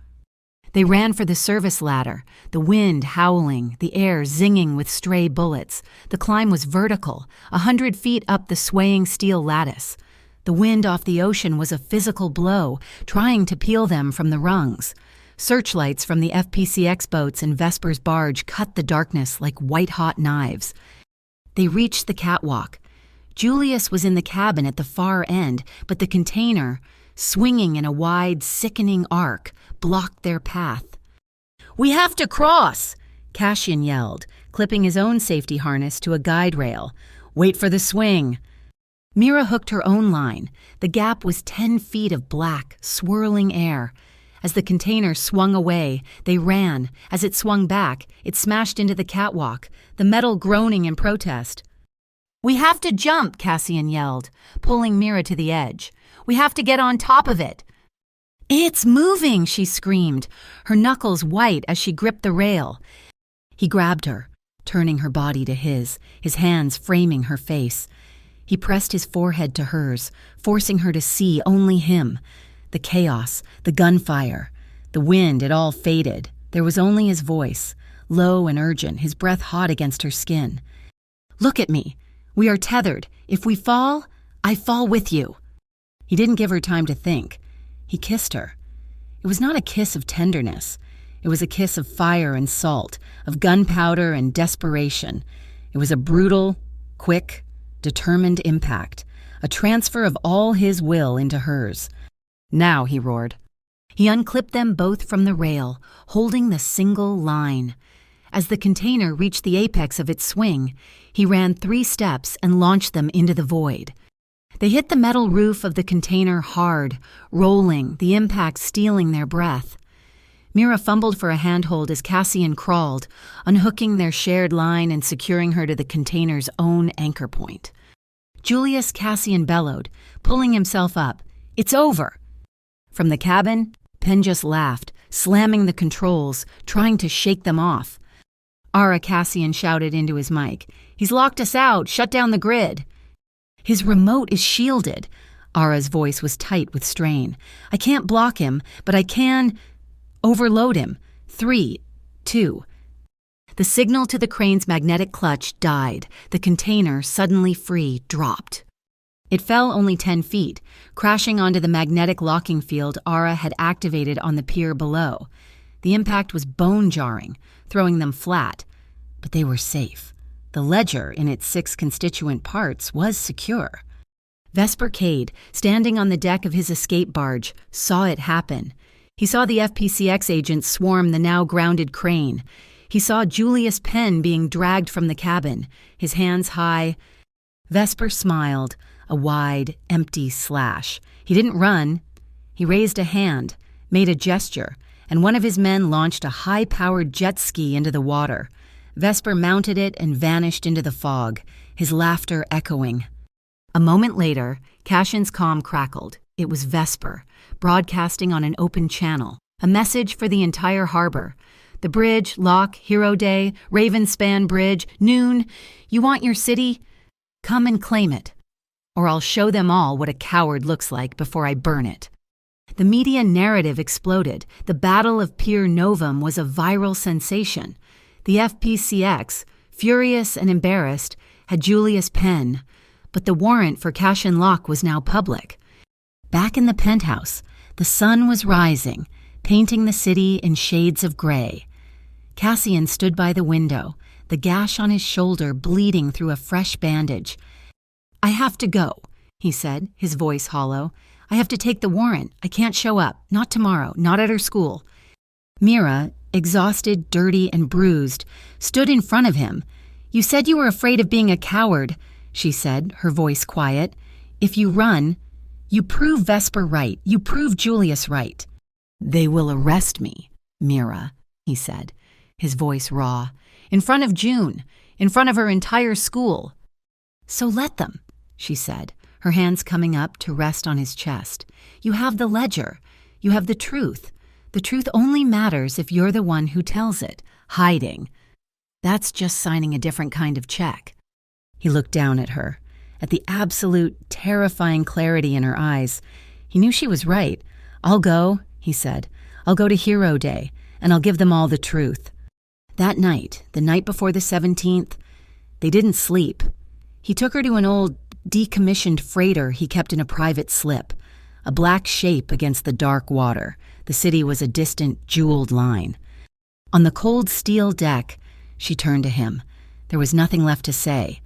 They ran for the service ladder, the wind howling, the air zinging with stray bullets. The climb was vertical, 100 feet up the swaying steel lattice. The wind off the ocean was a physical blow, trying to peel them from the rungs. Searchlights from the FPCX boats and Vesper's barge cut the darkness like white-hot knives. They reached the catwalk. Julius was in the cabin at the far end, but the container, swinging in a wide, sickening arc, blocked their path. "We have to cross!" Cassian yelled, clipping his own safety harness to a guide rail. "Wait for the swing." Mira hooked her own line. The gap was 10 feet of black, swirling air. As the container swung away, they ran. As it swung back, it smashed into the catwalk, the metal groaning in protest. "We have to jump," Cassian yelled, pulling Mira to the edge. "We have to get on top of it." "It's moving," she screamed, her knuckles white as she gripped the rail. He grabbed her, turning her body to his hands framing her face. He pressed his forehead to hers, forcing her to see only him. The chaos, the gunfire, the wind, it all faded. There was only his voice, low and urgent, his breath hot against her skin. "Look at me. We are tethered. If we fall, I fall with you." He didn't give her time to think. He kissed her. It was not a kiss of tenderness. It was a kiss of fire and salt, of gunpowder and desperation. It was a brutal, quick, determined impact, a transfer of all his will into hers. "Now," he roared. He unclipped them both from the rail, holding the single line. As the container reached the apex of its swing, he ran 3 steps and launched them into the void. They hit the metal roof of the container hard, rolling, the impact stealing their breath. Mira fumbled for a handhold as Cassian crawled, unhooking their shared line and securing her to the container's own anchor point. Julius, Cassian bellowed, pulling himself up. "It's over!" From the cabin, Penn just laughed, slamming the controls, trying to shake them off. "Ara," Cassian shouted into his mic. "He's locked us out. Shut down the grid." "His remote is shielded." Ara's voice was tight with strain. "I can't block him, but I can overload him. 3, 2. The signal to the crane's magnetic clutch died. The container, suddenly free, dropped. It fell only 10 feet, crashing onto the magnetic locking field Ara had activated on the pier below. The impact was bone-jarring, throwing them flat, but they were safe. The ledger, in its 6 constituent parts, was secure. Vesper Cade, standing on the deck of his escape barge, saw it happen. He saw the FPCX agents swarm the now grounded crane. He saw Julius Penn being dragged from the cabin, his hands high. Vesper smiled, a wide, empty slash. He didn't run. He raised a hand, made a gesture, and one of his men launched a high-powered jet ski into the water. Vesper mounted it and vanished into the fog, his laughter echoing. A moment later, Cassian's comm crackled. It was Vesper, broadcasting on an open channel, a message for the entire harbor. The bridge, lock, Hero Day, Ravenspan Bridge, noon. You want your city? Come and claim it. Or I'll show them all what a coward looks like before I burn it. The media narrative exploded. The Battle of Pier Novum was a viral sensation. The FPCX, furious and embarrassed, had Julius Penn, but the warrant for Cassian Locke was now public. Back in the penthouse, the sun was rising, painting the city in shades of gray. Cassian stood by the window, the gash on his shoulder bleeding through a fresh bandage. "I have to go," he said, his voice hollow. "I have to take the warrant. I can't show up. Not tomorrow. Not at her school." Mira, exhausted, dirty, and bruised, stood in front of him. "You said you were afraid of being a coward," she said, her voice quiet. "If you run, you prove Vesper right. You prove Julius right." "They will arrest me, Mira," he said, his voice raw. In front of June, in front of her entire school. So let them, she said, her hands coming up to rest on his chest. You have the ledger. You have the truth. The truth only matters if you're the one who tells it. Hiding. That's just signing a different kind of check. He looked down at her, at the absolute, terrifying clarity in her eyes. He knew she was right. I'll go, he said. I'll go to Hero Day, and I'll give them all the truth. That night, the night before the 17th, they didn't sleep. He took her to an old, decommissioned freighter he kept in a private slip, a black shape against the dark water. The city was a distant, jeweled line. On the cold steel deck, she turned to him. There was nothing left to say.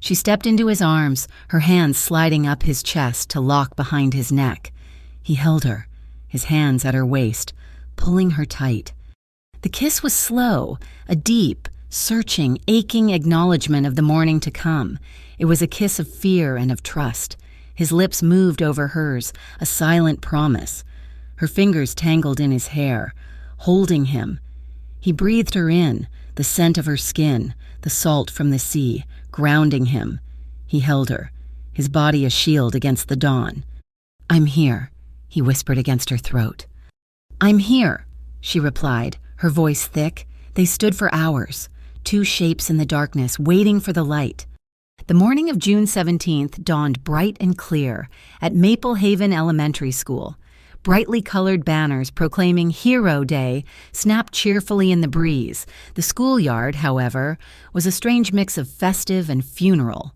She stepped into his arms, her hands sliding up his chest to lock behind his neck. He held her, his hands at her waist, pulling her tight. The kiss was slow, a deep, searching, aching acknowledgement of the morning to come. It was a kiss of fear and of trust. His lips moved over hers, a silent promise. Her fingers tangled in his hair, holding him. He breathed her in, the scent of her skin, the salt from the sea, grounding him. He held her, his body a shield against the dawn. I'm here, he whispered against her throat. I'm here, she replied, her voice thick. They stood for hours, two shapes in the darkness, waiting for the light. The morning of June 17th dawned bright and clear at Maple Haven Elementary School. Brightly colored banners proclaiming Hero Day snapped cheerfully in the breeze. The schoolyard, however, was a strange mix of festive and funeral.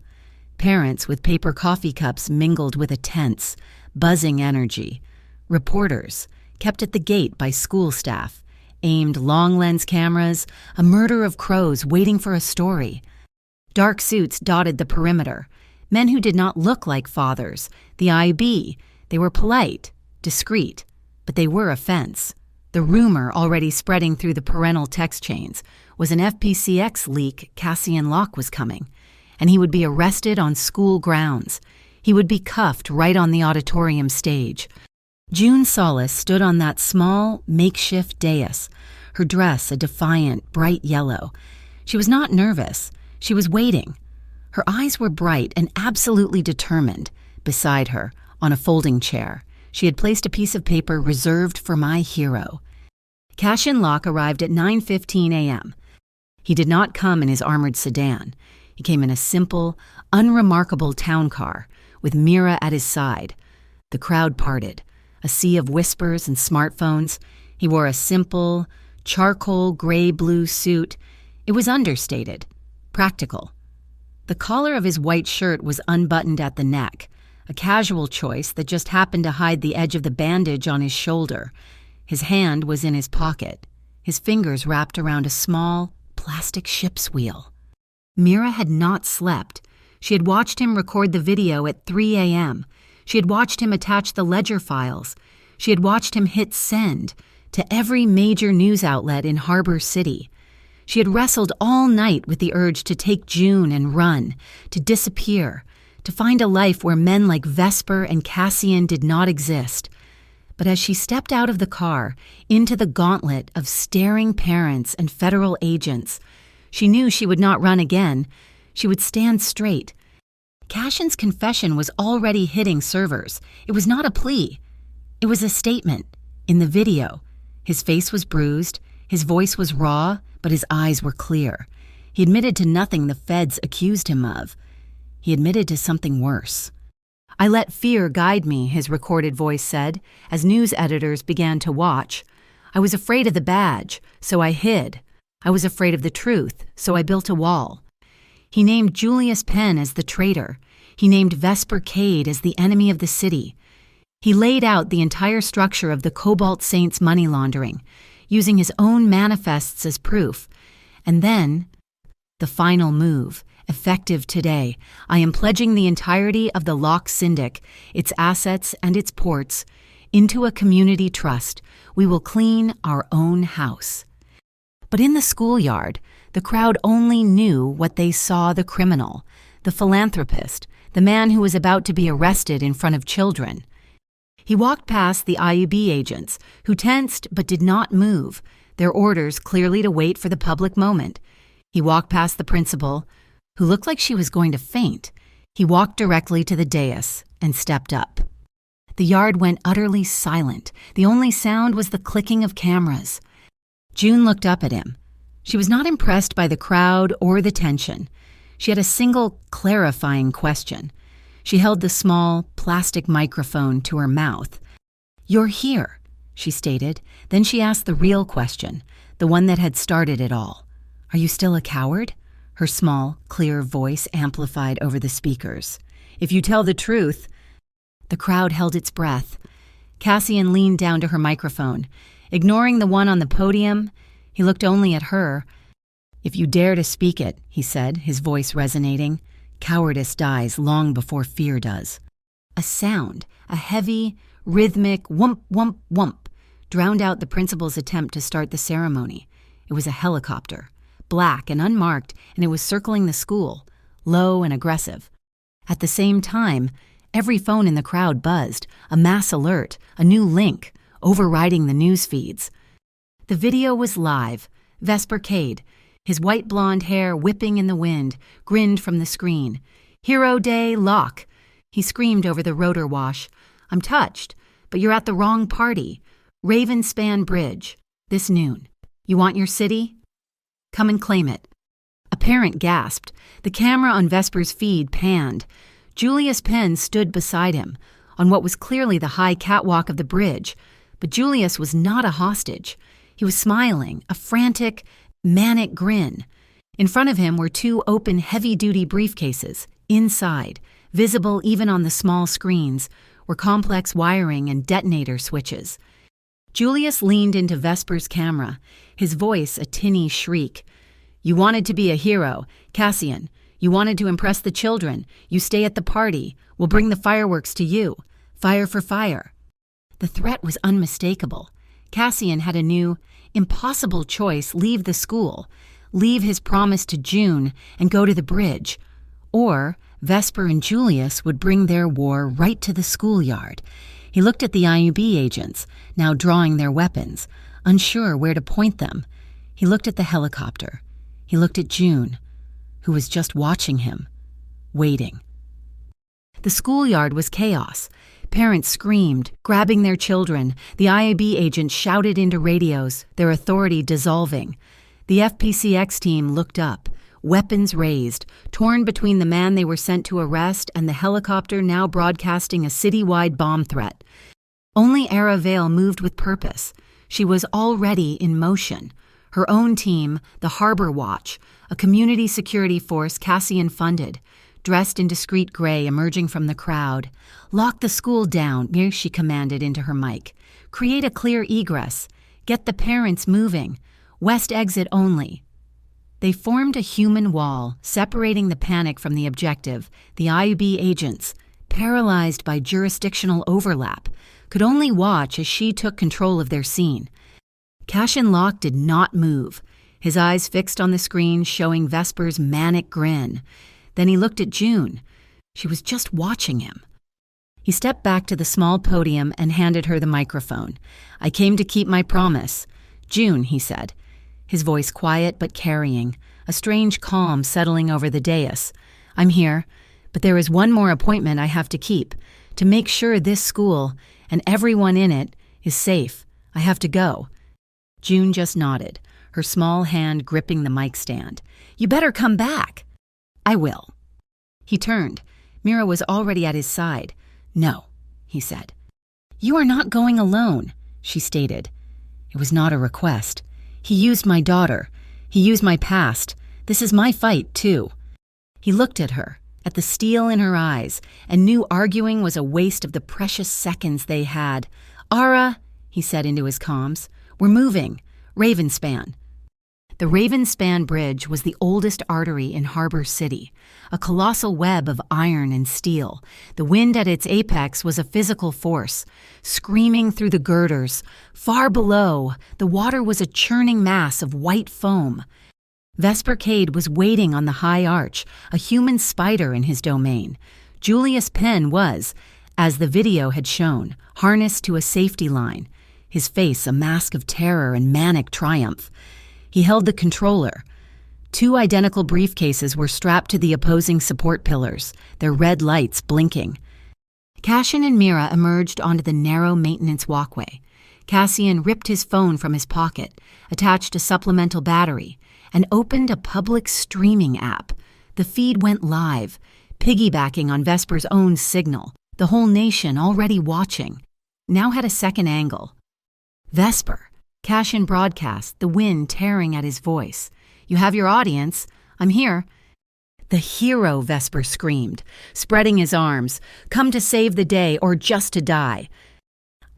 Parents with paper coffee cups mingled with a tense, buzzing energy. Reporters, kept at the gate by school staff, aimed long-lens cameras, a murder of crows waiting for a story. Dark suits dotted the perimeter. Men who did not look like fathers, the IB. They were polite, discreet, but they were a fence. The rumor already spreading through the parental text chains was an FPCX leak Cassian Locke was coming, and he would be arrested on school grounds. He would be cuffed right on the auditorium stage. June Solis stood on that small, makeshift dais, her dress a defiant, bright yellow. She was not nervous. She was waiting. Her eyes were bright and absolutely determined. Beside her, on a folding chair, she had placed a piece of paper reserved for my hero. Cassian Locke arrived at 9:15 a.m. He did not come in his armored sedan. He came in a simple, unremarkable town car, with Mira at his side. The crowd parted, a sea of whispers and smartphones. He wore a simple, charcoal gray-blue suit. It was understated, practical. The collar of his white shirt was unbuttoned at the neck, a casual choice that just happened to hide the edge of the bandage on his shoulder. His hand was in his pocket, his fingers wrapped around a small, plastic ship's wheel. Mira had not slept. She had watched him record the video at 3 a.m. She had watched him attach the ledger files. She had watched him hit send to every major news outlet in Harbor City. She had wrestled all night with the urge to take June and run, to disappear, to find a life where men like Vesper and Cassian did not exist. But as she stepped out of the car, into the gauntlet of staring parents and federal agents, she knew she would not run again. She would stand straight. Cassian's confession was already hitting servers. It was not a plea. It was a statement. In the video, his face was bruised, his voice was raw, but his eyes were clear. He admitted to nothing the feds accused him of. He admitted to something worse. I let fear guide me, his recorded voice said, as news editors began to watch. I was afraid of the badge, so I hid. I was afraid of the truth, so I built a wall. He named Julius Penn as the traitor. He named Vesper Cade as the enemy of the city. He laid out the entire structure of the Cobalt Saints money laundering, using his own manifests as proof. And then, the final move, effective today, I am pledging the entirety of the Locke Syndic, its assets and its ports, into a community trust. We will clean our own house. But in the schoolyard, the crowd only knew what they saw: the criminal, the philanthropist, the man who was about to be arrested in front of children. He walked past the IUB agents, who tensed but did not move. their orders clearly to wait for the public moment. He walked past the principal, who looked like she was going to faint. He walked directly to the dais and stepped up. The yard went utterly silent. The only sound was the clicking of cameras. June looked up at him. She was not impressed by the crowd or the tension. She had a single clarifying question. She held the small, plastic microphone to her mouth. "You're here," she stated. Then she asked the real question, the one that had started it all. "Are you still a coward?" Her small, clear voice amplified over the speakers. "If you tell the truth..." The crowd held its breath. Cassian leaned down to her microphone. Ignoring the one on the podium, he looked only at her. "If you dare to speak it," he said, his voice resonating, "cowardice dies long before fear does." A sound, a heavy, rhythmic whump, whump, whump, drowned out the principal's attempt to start the ceremony. It was a helicopter, black and unmarked, and it was circling the school, low and aggressive. At the same time, every phone in the crowd buzzed, a mass alert, a new link, overriding the news feeds. The video was live. Vesper Cade, his white blonde hair whipping in the wind, grinned from the screen. "Hero Day, lock!" He screamed over the rotor wash. "I'm touched, but you're at the wrong party. Ravenspan Bridge, this noon. You want your city? Come and claim it." A parent gasped. The camera on Vesper's feed panned. Julius Penn stood beside him, on what was clearly the high catwalk of the bridge. But Julius was not a hostage. He was smiling, a frantic, manic grin. In front of him were two open, heavy-duty briefcases. Inside, visible even on the small screens, were complex wiring and detonator switches. Julius leaned into Vesper's camera, his voice a tinny shriek. "You wanted to be a hero, Cassian. You wanted to impress the children. You stay at the party. We'll bring the fireworks to you. Fire for fire." The threat was unmistakable. Cassian had a new, impossible choice: leave the school, leave his promise to June, and go to the bridge. Or Vesper and Julius would bring their war right to the schoolyard. He looked at the IUB agents, now drawing their weapons, unsure where to point them. He looked at the helicopter. He looked at June, who was just watching him, waiting. The schoolyard was chaos. Parents screamed, grabbing their children. The IAB agents shouted into radios, their authority dissolving. The FPCX team looked up, weapons raised, torn between the man they were sent to arrest and the helicopter now broadcasting a citywide bomb threat. Only Ara Vale moved with purpose. She was already in motion. Her own team, the Harbor Watch, a community security force Cassian funded, dressed in discreet gray emerging from the crowd. "Lock the school down," she commanded into her mic. "Create a clear egress. Get the parents moving. West exit only." They formed a human wall, separating the panic from the objective. The IUB agents, paralyzed by jurisdictional overlap, could only watch as she took control of their scene. Cassian Locke did not move, his eyes fixed on the screen showing Vesper's manic grin. Then he looked at June. She was just watching him. He stepped back to the small podium and handed her the microphone. "I came to keep my promise." "June," he said, his voice quiet but carrying, a strange calm settling over the dais. "I'm here, but there is one more appointment I have to keep, to make sure this school, and everyone in it, is safe. I have to go." June just nodded, her small hand gripping the mic stand. "You better come back." "I will." He turned. Mira was already at his side. "No," he said. "You are not going alone," she stated. It was not a request. "He used my daughter. He used my past. This is my fight, too." He looked at her, at the steel in her eyes, and knew arguing was a waste of the precious seconds they had. "Ara," he said into his comms, "we're moving. Ravenspan." The Ravenspan Bridge was the oldest artery in Harbor City, a colossal web of iron and steel. The wind at its apex was a physical force, screaming through the girders. Far below, the water was a churning mass of white foam. Vesper Cade was waiting on the high arch, a human spider in his domain. Julius Penn was, as the video had shown, harnessed to a safety line. his face a mask of terror and manic triumph. He held the controller. 2 identical briefcases were strapped to the opposing support pillars, their red lights blinking. Cassian and Mira emerged onto the narrow maintenance walkway. Cassian ripped his phone from his pocket, attached a supplemental battery, and opened a public streaming app. The feed went live, piggybacking on Vesper's own signal. The whole nation, already watching, now had a second angle. Vesper. Cassian broadcast, the wind tearing at his voice. "You have your audience. I'm here." "The hero," Vesper screamed, spreading his arms. "Come to save the day or just to die."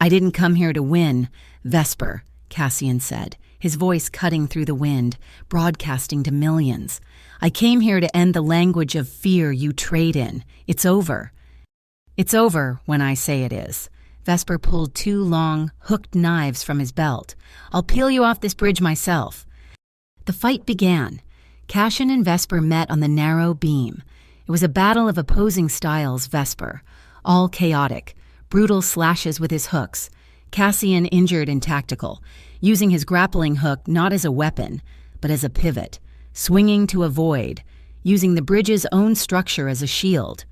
"I didn't come here to win, Vesper," Cassian said, his voice cutting through the wind, broadcasting to millions. "I came here to end the language of fear you trade in. It's over." "It's over when I say it is." Vesper pulled 2 long, hooked knives from his belt. "I'll peel you off this bridge myself." The fight began. Cassian and Vesper met on the narrow beam. It was a battle of opposing styles, Vesper. All chaotic, brutal slashes with his hooks. Cassian injured and tactical, using his grappling hook not as a weapon, but as a pivot, swinging to avoid, using the bridge's own structure as a shield.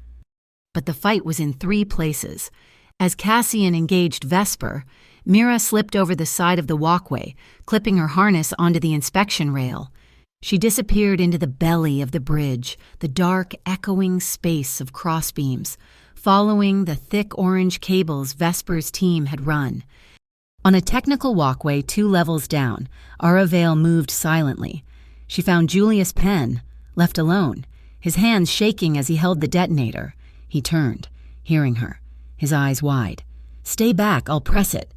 But the fight was in 3 places. As Cassian engaged Vesper, Mira slipped over the side of the walkway, clipping her harness onto the inspection rail. She disappeared into the belly of the bridge, the dark, echoing space of crossbeams, following the thick orange cables Vesper's team had run. On a technical walkway 2 levels down, Aravale moved silently. She found Julius Penn, left alone, his hands shaking as he held the detonator. He turned, hearing her, his eyes wide. "Stay back, I'll press it."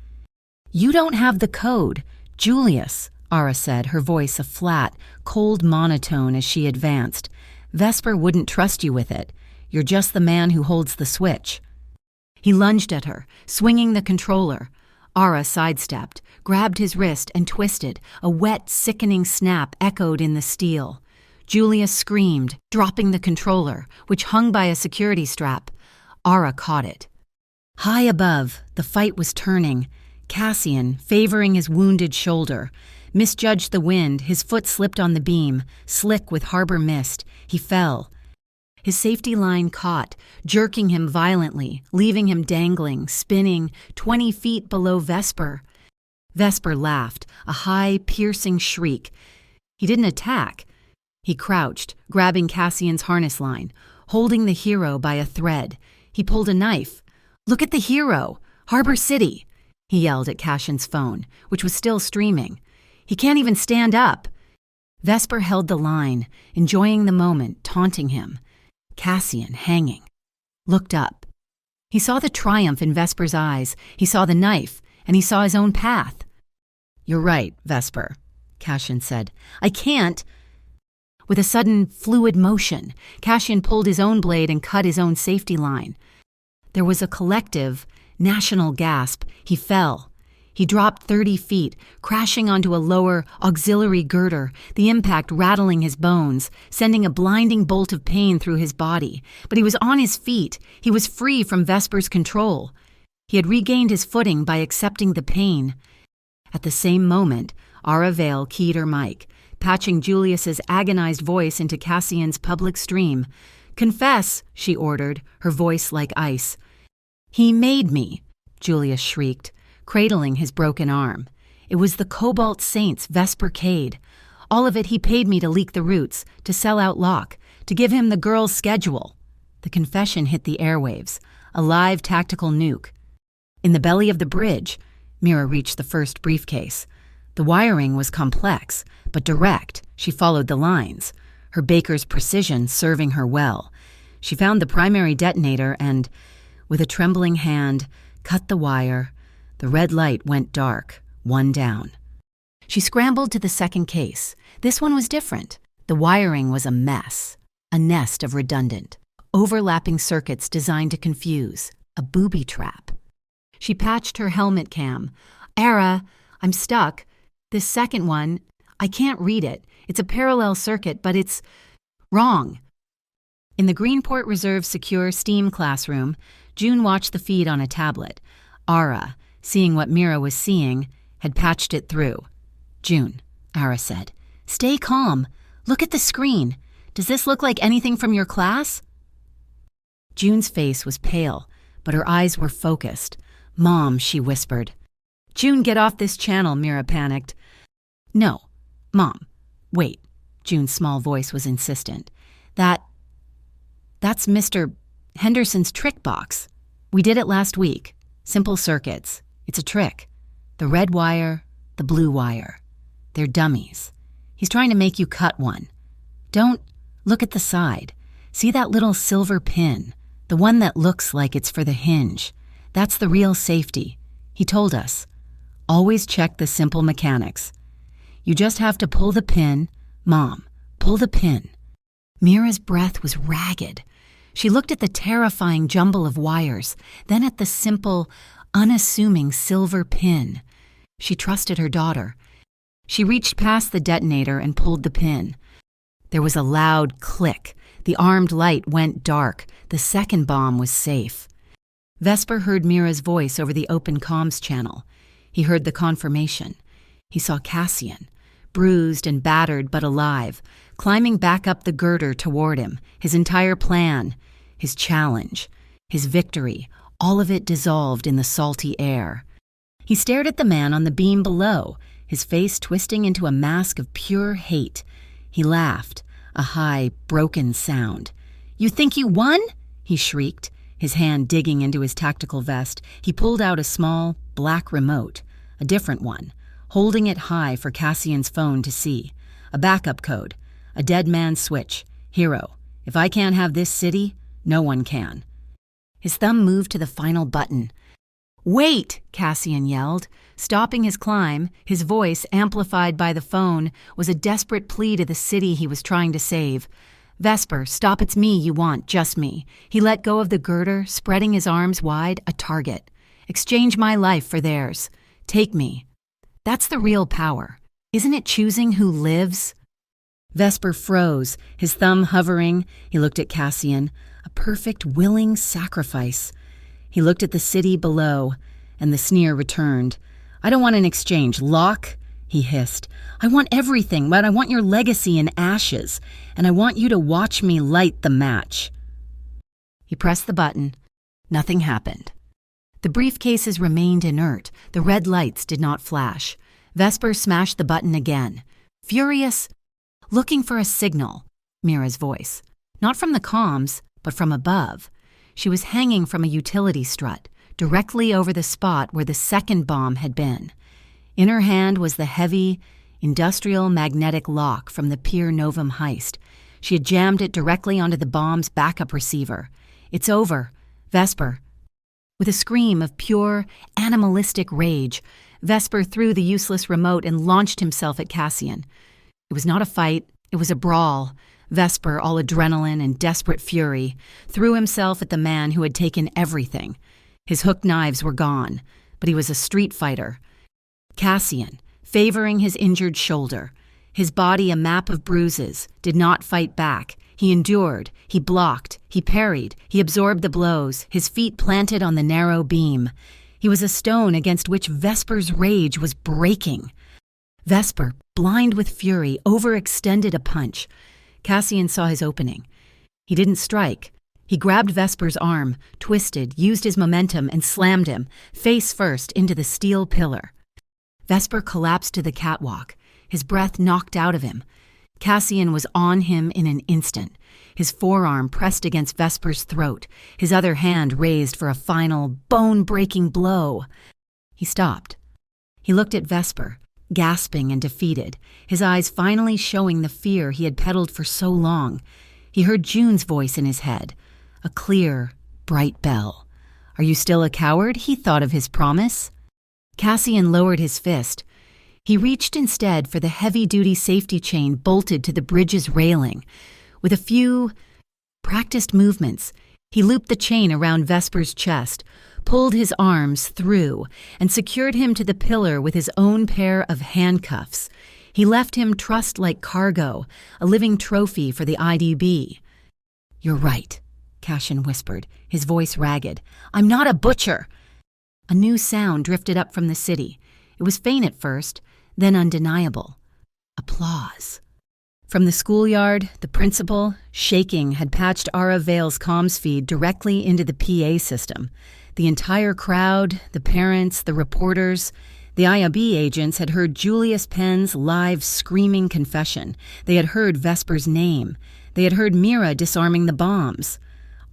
"You don't have the code, Julius," Ara said, her voice a flat, cold monotone as she advanced. "Vesper wouldn't trust you with it. You're just the man who holds the switch." He lunged at her, swinging the controller. Ara sidestepped, grabbed his wrist, and twisted. A wet, sickening snap echoed in the steel. Julius screamed, dropping the controller, which hung by a security strap. Ara caught it. High above, the fight was turning. Cassian, favoring his wounded shoulder, misjudged the wind. His foot slipped on the beam, slick with harbor mist. He fell. His safety line caught, jerking him violently, leaving him dangling, spinning 20 feet below Vesper. Vesper laughed, a high, piercing shriek. He didn't attack. He crouched, grabbing Cassian's harness line, holding the hero by a thread. He pulled a knife. "Look at the hero! Harbor City!" He yelled at Cassian's phone, which was still streaming. "He can't even stand up." Vesper held the line, enjoying the moment, taunting him. Cassian, hanging, looked up. He saw the triumph in Vesper's eyes. He saw the knife, and he saw his own path. "You're right, Vesper," Cassian said. "I can't." With a sudden, fluid motion, Cassian pulled his own blade and cut his own safety line. There was a collective, national gasp. He fell. He dropped 30 feet, crashing onto a lower, auxiliary girder, the impact rattling his bones, sending a blinding bolt of pain through his body. But he was on his feet. He was free from Vesper's control. He had regained his footing by accepting the pain. At the same moment, Aravale keyed her mic, patching Julius's agonized voice into Cassian's public stream. "Confess," she ordered, her voice like ice. "He made me," Julius shrieked, cradling his broken arm. "It was the Cobalt Saints Vesper Cade. All of it he paid me to leak the roots, to sell out Locke, to give him the girl's schedule." The confession hit the airwaves, a live tactical nuke. In the belly of the bridge, Mira reached the first briefcase. The wiring was complex, but direct. She followed the lines, her baker's precision serving her well. She found the primary detonator and, with a trembling hand, cut the wire. The red light went dark, one down. She scrambled to the second case. This one was different. The wiring was a mess, a nest of redundant, overlapping circuits designed to confuse, a booby trap. She patched her helmet cam. "Ara, I'm stuck. This second one, I can't read it. It's a parallel circuit, but it's wrong." In the Greenport Reserve Secure STEAM classroom, June watched the feed on a tablet. Ara, seeing what Mira was seeing, had patched it through. "June," Ara said, "stay calm. Look at the screen. Does this look like anything from your class?" June's face was pale, but her eyes were focused. "Mom," she whispered. "June, get off this channel," Mira panicked. "No. Mom. Wait." June's small voice was insistent. That's Mr. Henderson's trick box. We did it last week. Simple circuits. It's a trick. The red wire, the blue wire. They're dummies. He's trying to make you cut one. Don't look at the side. See that little silver pin? The one that looks like it's for the hinge. That's the real safety. He told us. Always check the simple mechanics. You just have to pull the pin. Mom, pull the pin. Mira's breath was ragged. She looked at the terrifying jumble of wires, then at the simple, unassuming silver pin. She trusted her daughter. She reached past the detonator and pulled the pin. There was a loud click. The armed light went dark. The second bomb was safe. Vesper heard Mira's voice over the open comms channel. He heard the confirmation. He saw Cassian, bruised and battered but alive, climbing back up the girder toward him, his entire plan, his challenge, his victory, all of it dissolved in the salty air. He stared at the man on the beam below, his face twisting into a mask of pure hate. He laughed, a high, broken sound. "You think you won?" he shrieked, his hand digging into his tactical vest. He pulled out a small, black remote, a different one, holding it high for Cassian's phone to see. A backup code, a dead man's switch. Hero, if I can't have this city, no one can. His thumb moved to the final button. "Wait!" Cassian yelled. Stopping his climb, his voice, amplified by the phone, was a desperate plea to the city he was trying to save. "Vesper, stop, it's me you want, just me." He let go of the girder, spreading his arms wide, a target. "Exchange my life for theirs. Take me. That's the real power. Isn't it choosing who lives?" Vesper froze, his thumb hovering. He looked at Cassian, a perfect, willing sacrifice. He looked at the city below, and the sneer returned. "I don't want an exchange. Lock," he hissed. "I want everything, but I want your legacy in ashes, and I want you to watch me light the match." He pressed the button. Nothing happened. The briefcases remained inert. The red lights did not flash. Vesper smashed the button again. Furious, looking for a signal. Mira's voice. Not from the comms, but from above. She was hanging from a utility strut, directly over the spot where the second bomb had been. In her hand was the heavy, industrial magnetic lock from the Pier Novum heist. She had jammed it directly onto the bomb's backup receiver. "It's over. Vesper." With a scream of pure, animalistic rage, Vesper threw the useless remote and launched himself at Cassian. It was not a fight, it was a brawl. Vesper, all adrenaline and desperate fury, threw himself at the man who had taken everything. His hook knives were gone, but he was a street fighter. Cassian, favoring his injured shoulder, his body a map of bruises, did not fight back. He endured, he blocked, he parried, he absorbed the blows, his feet planted on the narrow beam. He was a stone against which Vesper's rage was breaking. Vesper, blind with fury, overextended a punch. Cassian saw his opening. He didn't strike. He grabbed Vesper's arm, twisted, used his momentum, and slammed him, face first, into the steel pillar. Vesper collapsed to the catwalk, his breath knocked out of him. Cassian was on him in an instant, his forearm pressed against Vesper's throat, his other hand raised for a final, bone-breaking blow. He stopped. He looked at Vesper, gasping and defeated, his eyes finally showing the fear he had peddled for so long. He heard June's voice in his head, a clear, bright bell. "Are you still a coward?" he thought of his promise. Cassian lowered his fist. He reached instead for the heavy-duty safety chain bolted to the bridge's railing. With a few practiced movements, he looped the chain around Vesper's chest, pulled his arms through, and secured him to the pillar with his own pair of handcuffs. He left him trussed like cargo, a living trophy for the IDB. "You're right," Cassian whispered, his voice ragged. "I'm not a butcher." A new sound drifted up from the city. It was faint at first, then undeniable. Applause. From the schoolyard, the principal, shaking, had patched Ara Vale's comms feed directly into the PA system. The entire crowd, the parents, the reporters, the IAB agents had heard Julius Penn's live screaming confession. They had heard Vesper's name. They had heard Mira disarming the bombs.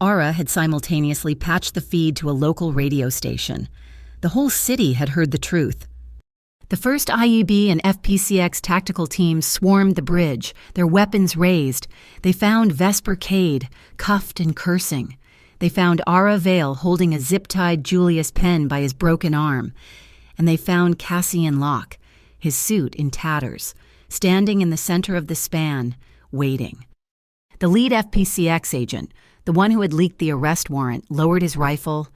Ara had simultaneously patched the feed to a local radio station. The whole city had heard the truth. The first IEB and FPCX tactical teams swarmed the bridge, their weapons raised. They found Vesper Cade, cuffed and cursing. They found Ara Vale holding a zip-tied Julius Penn by his broken arm. And they found Cassian Locke, his suit in tatters, standing in the center of the span, waiting. The lead FPCX agent, the one who had leaked the arrest warrant, lowered his rifle.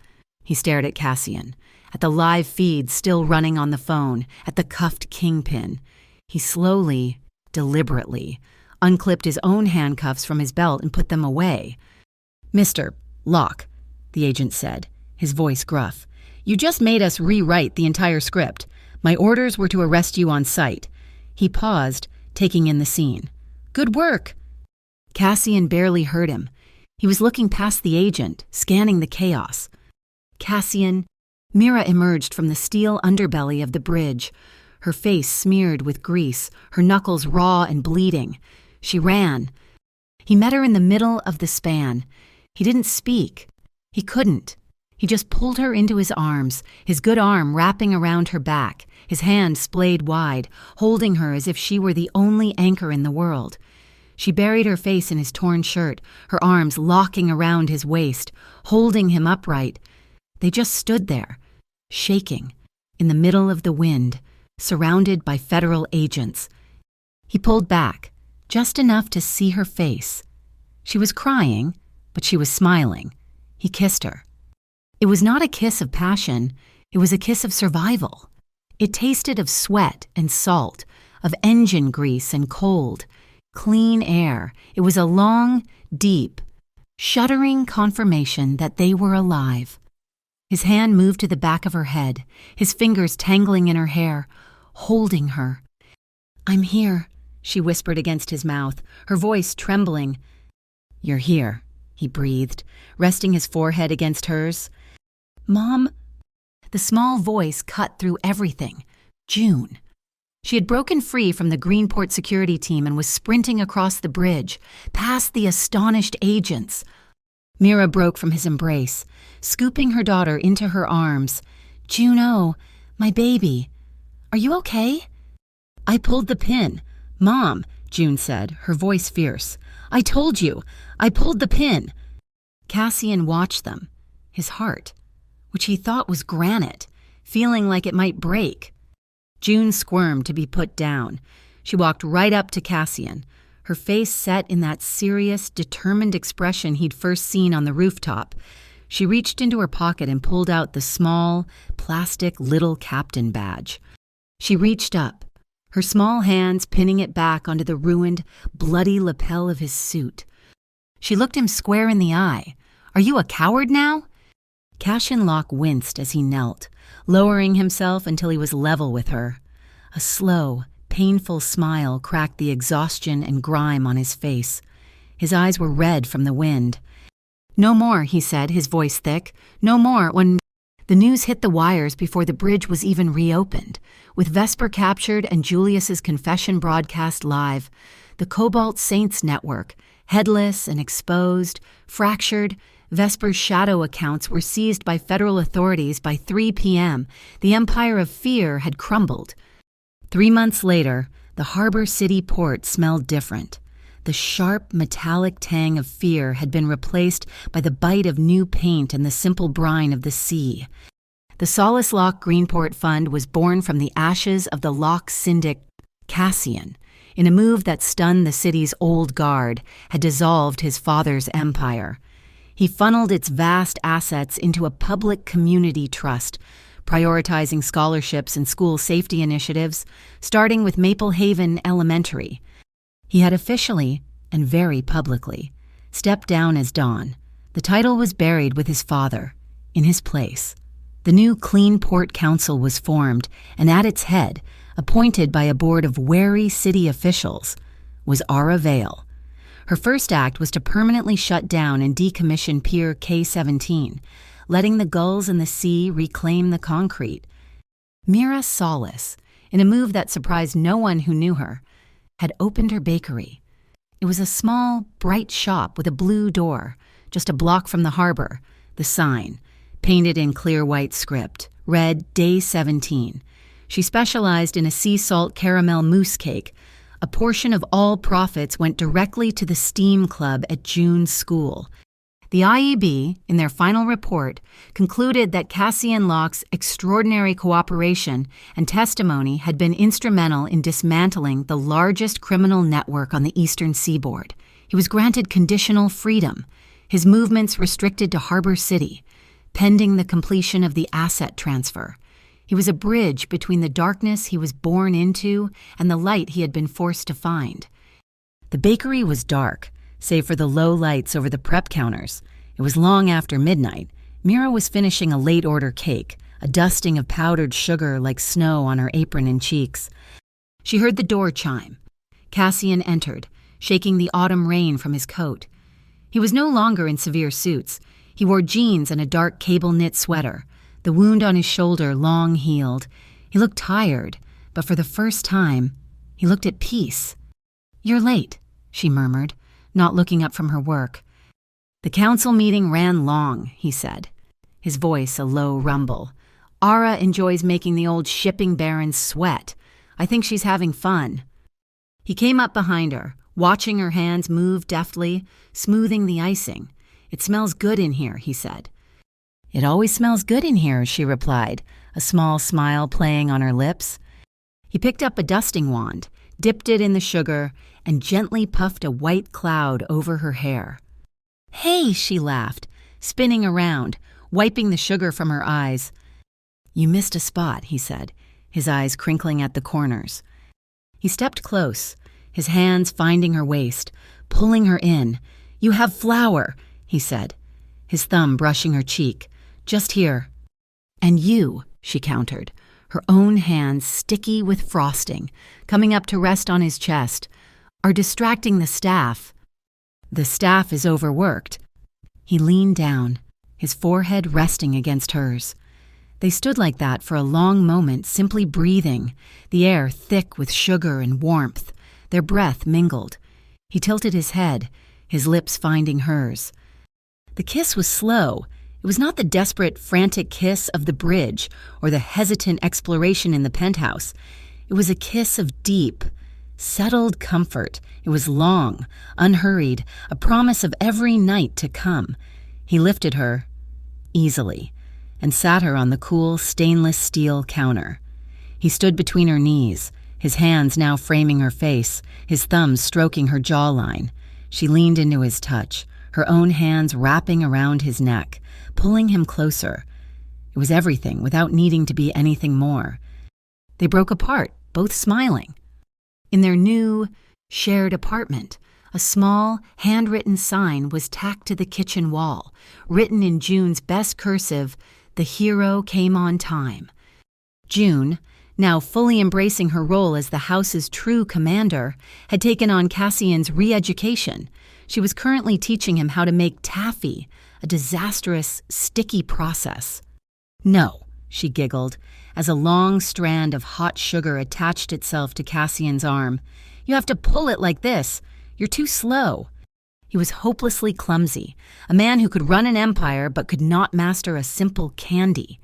He stared at Cassian, at the live feed still running on the phone, at the cuffed kingpin. He slowly, deliberately, unclipped his own handcuffs from his belt and put them away. "Mr. Locke," the agent said, his voice gruff, "you just made us rewrite the entire script. My orders were to arrest you on sight." He paused, taking in the scene. "Good work." Cassian barely heard him. He was looking past the agent, scanning the chaos. "Cassian," Mira emerged from the steel underbelly of the bridge, her face smeared with grease, her knuckles raw and bleeding. She ran. He met her in the middle of the span. He didn't speak. He couldn't. He just pulled her into his arms, his good arm wrapping around her back, his hand splayed wide, holding her as if she were the only anchor in the world. She buried her face in his torn shirt, her arms locking around his waist, holding him upright. They just stood there, shaking, in the middle of the wind, surrounded by federal agents. He pulled back, just enough to see her face. She was crying, but she was smiling. He kissed her. It was not a kiss of passion, it was a kiss of survival. It tasted of sweat and salt, of engine grease and cold, clean air. It was a long, deep, shuddering confirmation that they were alive. His hand moved to the back of her head, his fingers tangling in her hair, holding her. "I'm here," she whispered against his mouth, her voice trembling. "You're here," he breathed, resting his forehead against hers. "Mom?" The small voice cut through everything. June. She had broken free from the Greenport security team and was sprinting across the bridge, past the astonished agents. Mira broke from his embrace, scooping her daughter into her arms. "Juno, my baby. Are you okay?" "I pulled the pin. Mom," June said, her voice fierce. "I told you. I pulled the pin." Cassian watched them, his heart, which he thought was granite, feeling like it might break. June squirmed to be put down. She walked right up to Cassian, her face set in that serious, determined expression he'd first seen on the rooftop. She reached into her pocket and pulled out the small, plastic little captain badge. She reached up, her small hands pinning it back onto the ruined, bloody lapel of his suit. She looked him square in the eye. "Are you a coward now?" Cassian Locke winced as he knelt, lowering himself until he was level with her. A slow, painful smile cracked the exhaustion and grime on his face. His eyes were red from the wind. "No more," he said, his voice thick. "No more when—" The news hit the wires before the bridge was even reopened. With Vesper captured and Julius's confession broadcast live, the Cobalt Saints network, headless and exposed, fractured, Vesper's shadow accounts were seized by federal authorities by 3 p.m. The empire of fear had crumbled. 3 months later, the Harbor City port smelled different. The sharp, metallic tang of fear had been replaced by the bite of new paint and the simple brine of the sea. The Solace Locke Greenport Fund was born from the ashes of the Locke syndic Cassian, in a move that stunned the city's old guard, had dissolved his father's empire. He funneled its vast assets into a public community trust, prioritizing scholarships and school safety initiatives, starting with Maple Haven Elementary. He had officially, and very publicly, stepped down as Don. The title was buried with his father, in his place. The new Clean Port Council was formed, and at its head, appointed by a board of wary city officials, was Ara Vale. Her first act was to permanently shut down and decommission Pier K-17, letting the gulls in the sea reclaim the concrete. Mira Solis, in a move that surprised no one who knew her, had opened her bakery. It was a small, bright shop with a blue door, just a block from the harbor. The sign, painted in clear white script, read Day 17. She specialized in a sea salt caramel mousse cake. A portion of all profits went directly to the STEAM Club at June's school. The IEB, in their final report, concluded that Cassian Locke's extraordinary cooperation and testimony had been instrumental in dismantling the largest criminal network on the eastern seaboard. He was granted conditional freedom, his movements restricted to Harbor City, pending the completion of the asset transfer. He was a bridge between the darkness he was born into and the light he had been forced to find. The bakery was dark, save for the low lights over the prep counters. It was long after midnight. Mira was finishing a late-order cake, a dusting of powdered sugar like snow on her apron and cheeks. She heard the door chime. Cassian entered, shaking the autumn rain from his coat. He was no longer in severe suits. He wore jeans and a dark cable-knit sweater, the wound on his shoulder long healed. He looked tired, but for the first time, he looked at peace. "You're late," she murmured, not looking up from her work. "The council meeting ran long," he said, his voice a low rumble. "Ara enjoys making the old shipping barons sweat. I think she's having fun." He came up behind her, watching her hands move deftly, smoothing the icing. "It smells good in here," he said. "It always smells good in here," she replied, a small smile playing on her lips. He picked up a dusting wand, dipped it in the sugar, and gently puffed a white cloud over her hair. "Hey," she laughed, spinning around, wiping the sugar from her eyes. "You missed a spot," he said, his eyes crinkling at the corners. He stepped close, his hands finding her waist, pulling her in. "You have flour," he said, his thumb brushing her cheek. "Just here." "And you," she countered, her own hands sticky with frosting, coming up to rest on his chest, "are distracting the staff." "The staff is overworked." He leaned down, his forehead resting against hers. They stood like that for a long moment, simply breathing, the air thick with sugar and warmth. Their breath mingled. He tilted his head, his lips finding hers. The kiss was slow. It was not the desperate, frantic kiss of the bridge or the hesitant exploration in the penthouse. It was a kiss of deep, settled comfort. It was long, unhurried, a promise of every night to come. He lifted her, easily, and sat her on the cool stainless steel counter. He stood between her knees, his hands now framing her face, his thumbs stroking her jawline. She leaned into his touch, her own hands wrapping around his neck, pulling him closer. It was everything without needing to be anything more. They broke apart, both smiling. In their new, shared apartment, a small, handwritten sign was tacked to the kitchen wall, written in June's best cursive, "The hero came on time." June, now fully embracing her role as the house's true commander, had taken on Cassian's re-education. She was currently teaching him how to make taffy, a disastrous, sticky process. "No," she giggled, as a long strand of hot sugar attached itself to Cassian's arm. "You have to pull it like this. You're too slow." He was hopelessly clumsy, a man who could run an empire but could not master a simple candy.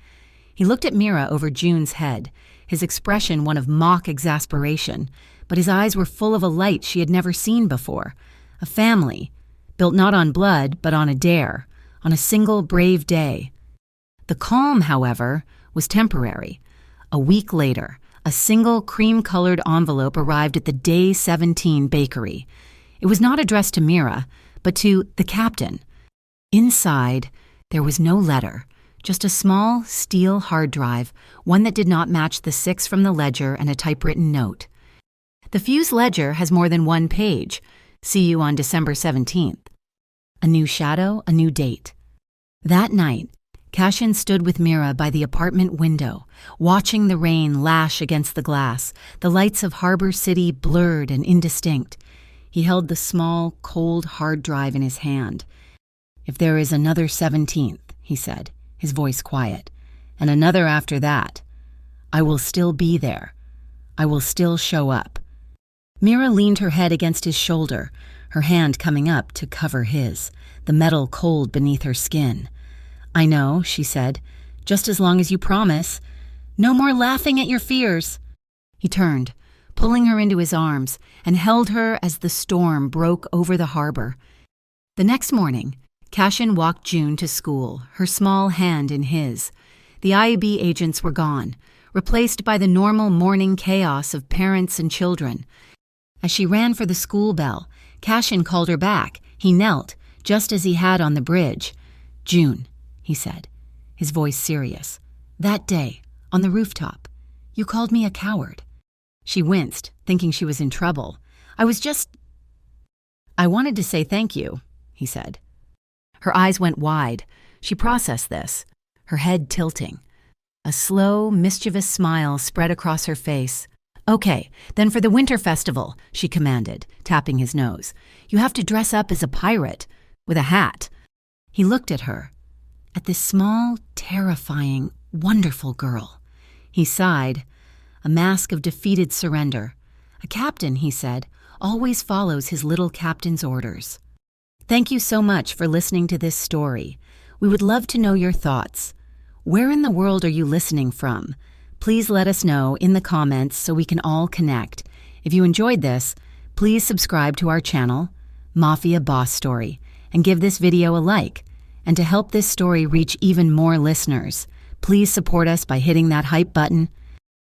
He looked at Mira over June's head, his expression one of mock exasperation, but his eyes were full of a light she had never seen before. A family, built not on blood but on a dare, on a single brave day. The calm, however, was temporary. A week later, a single cream-colored envelope arrived at the Day 17 bakery. It was not addressed to Mira, but to the captain. Inside, there was no letter, just a small steel hard drive, one that did not match the 6 from the ledger and a typewritten note. "The Fuse ledger has more than one page. See you on December 17th. A new shadow, a new date." That night, Cashin stood with Mira by the apartment window, watching the rain lash against the glass, the lights of Harbor City blurred and indistinct. He held the small, cold hard drive in his hand. "If there is another 17th, he said, his voice quiet, "and another after that, I will still be there. I will still show up." Mira leaned her head against his shoulder, her hand coming up to cover his, the metal cold beneath her skin. "I know," she said, "just as long as you promise. No more laughing at your fears." He turned, pulling her into his arms, and held her as the storm broke over the harbor. The next morning, Cashin walked June to school, her small hand in his. The IAB agents were gone, replaced by the normal morning chaos of parents and children. As she ran for the school bell, Cashin called her back. He knelt, just as he had on the bridge. "June," he said, his voice serious. "That day, on the rooftop, you called me a coward." She winced, thinking she was in trouble. I wanted to say thank you," he said. Her eyes went wide. She processed this, her head tilting. A slow, mischievous smile spread across her face. "Okay, then for the Winter Festival," she commanded, tapping his nose. "You have to dress up as a pirate, with a hat." He looked at her, at this small, terrifying, wonderful girl. He sighed, a mask of defeated surrender. A captain, he said, always follows his little captain's orders. Thank you so much for listening to this story. We would love to know your thoughts. Where in the world are you listening from? Please let us know in the comments so we can all connect. If you enjoyed this, please subscribe to our channel, Mafia Boss Story, and give this video a like. And to help this story reach even more listeners, please support us by hitting that hype button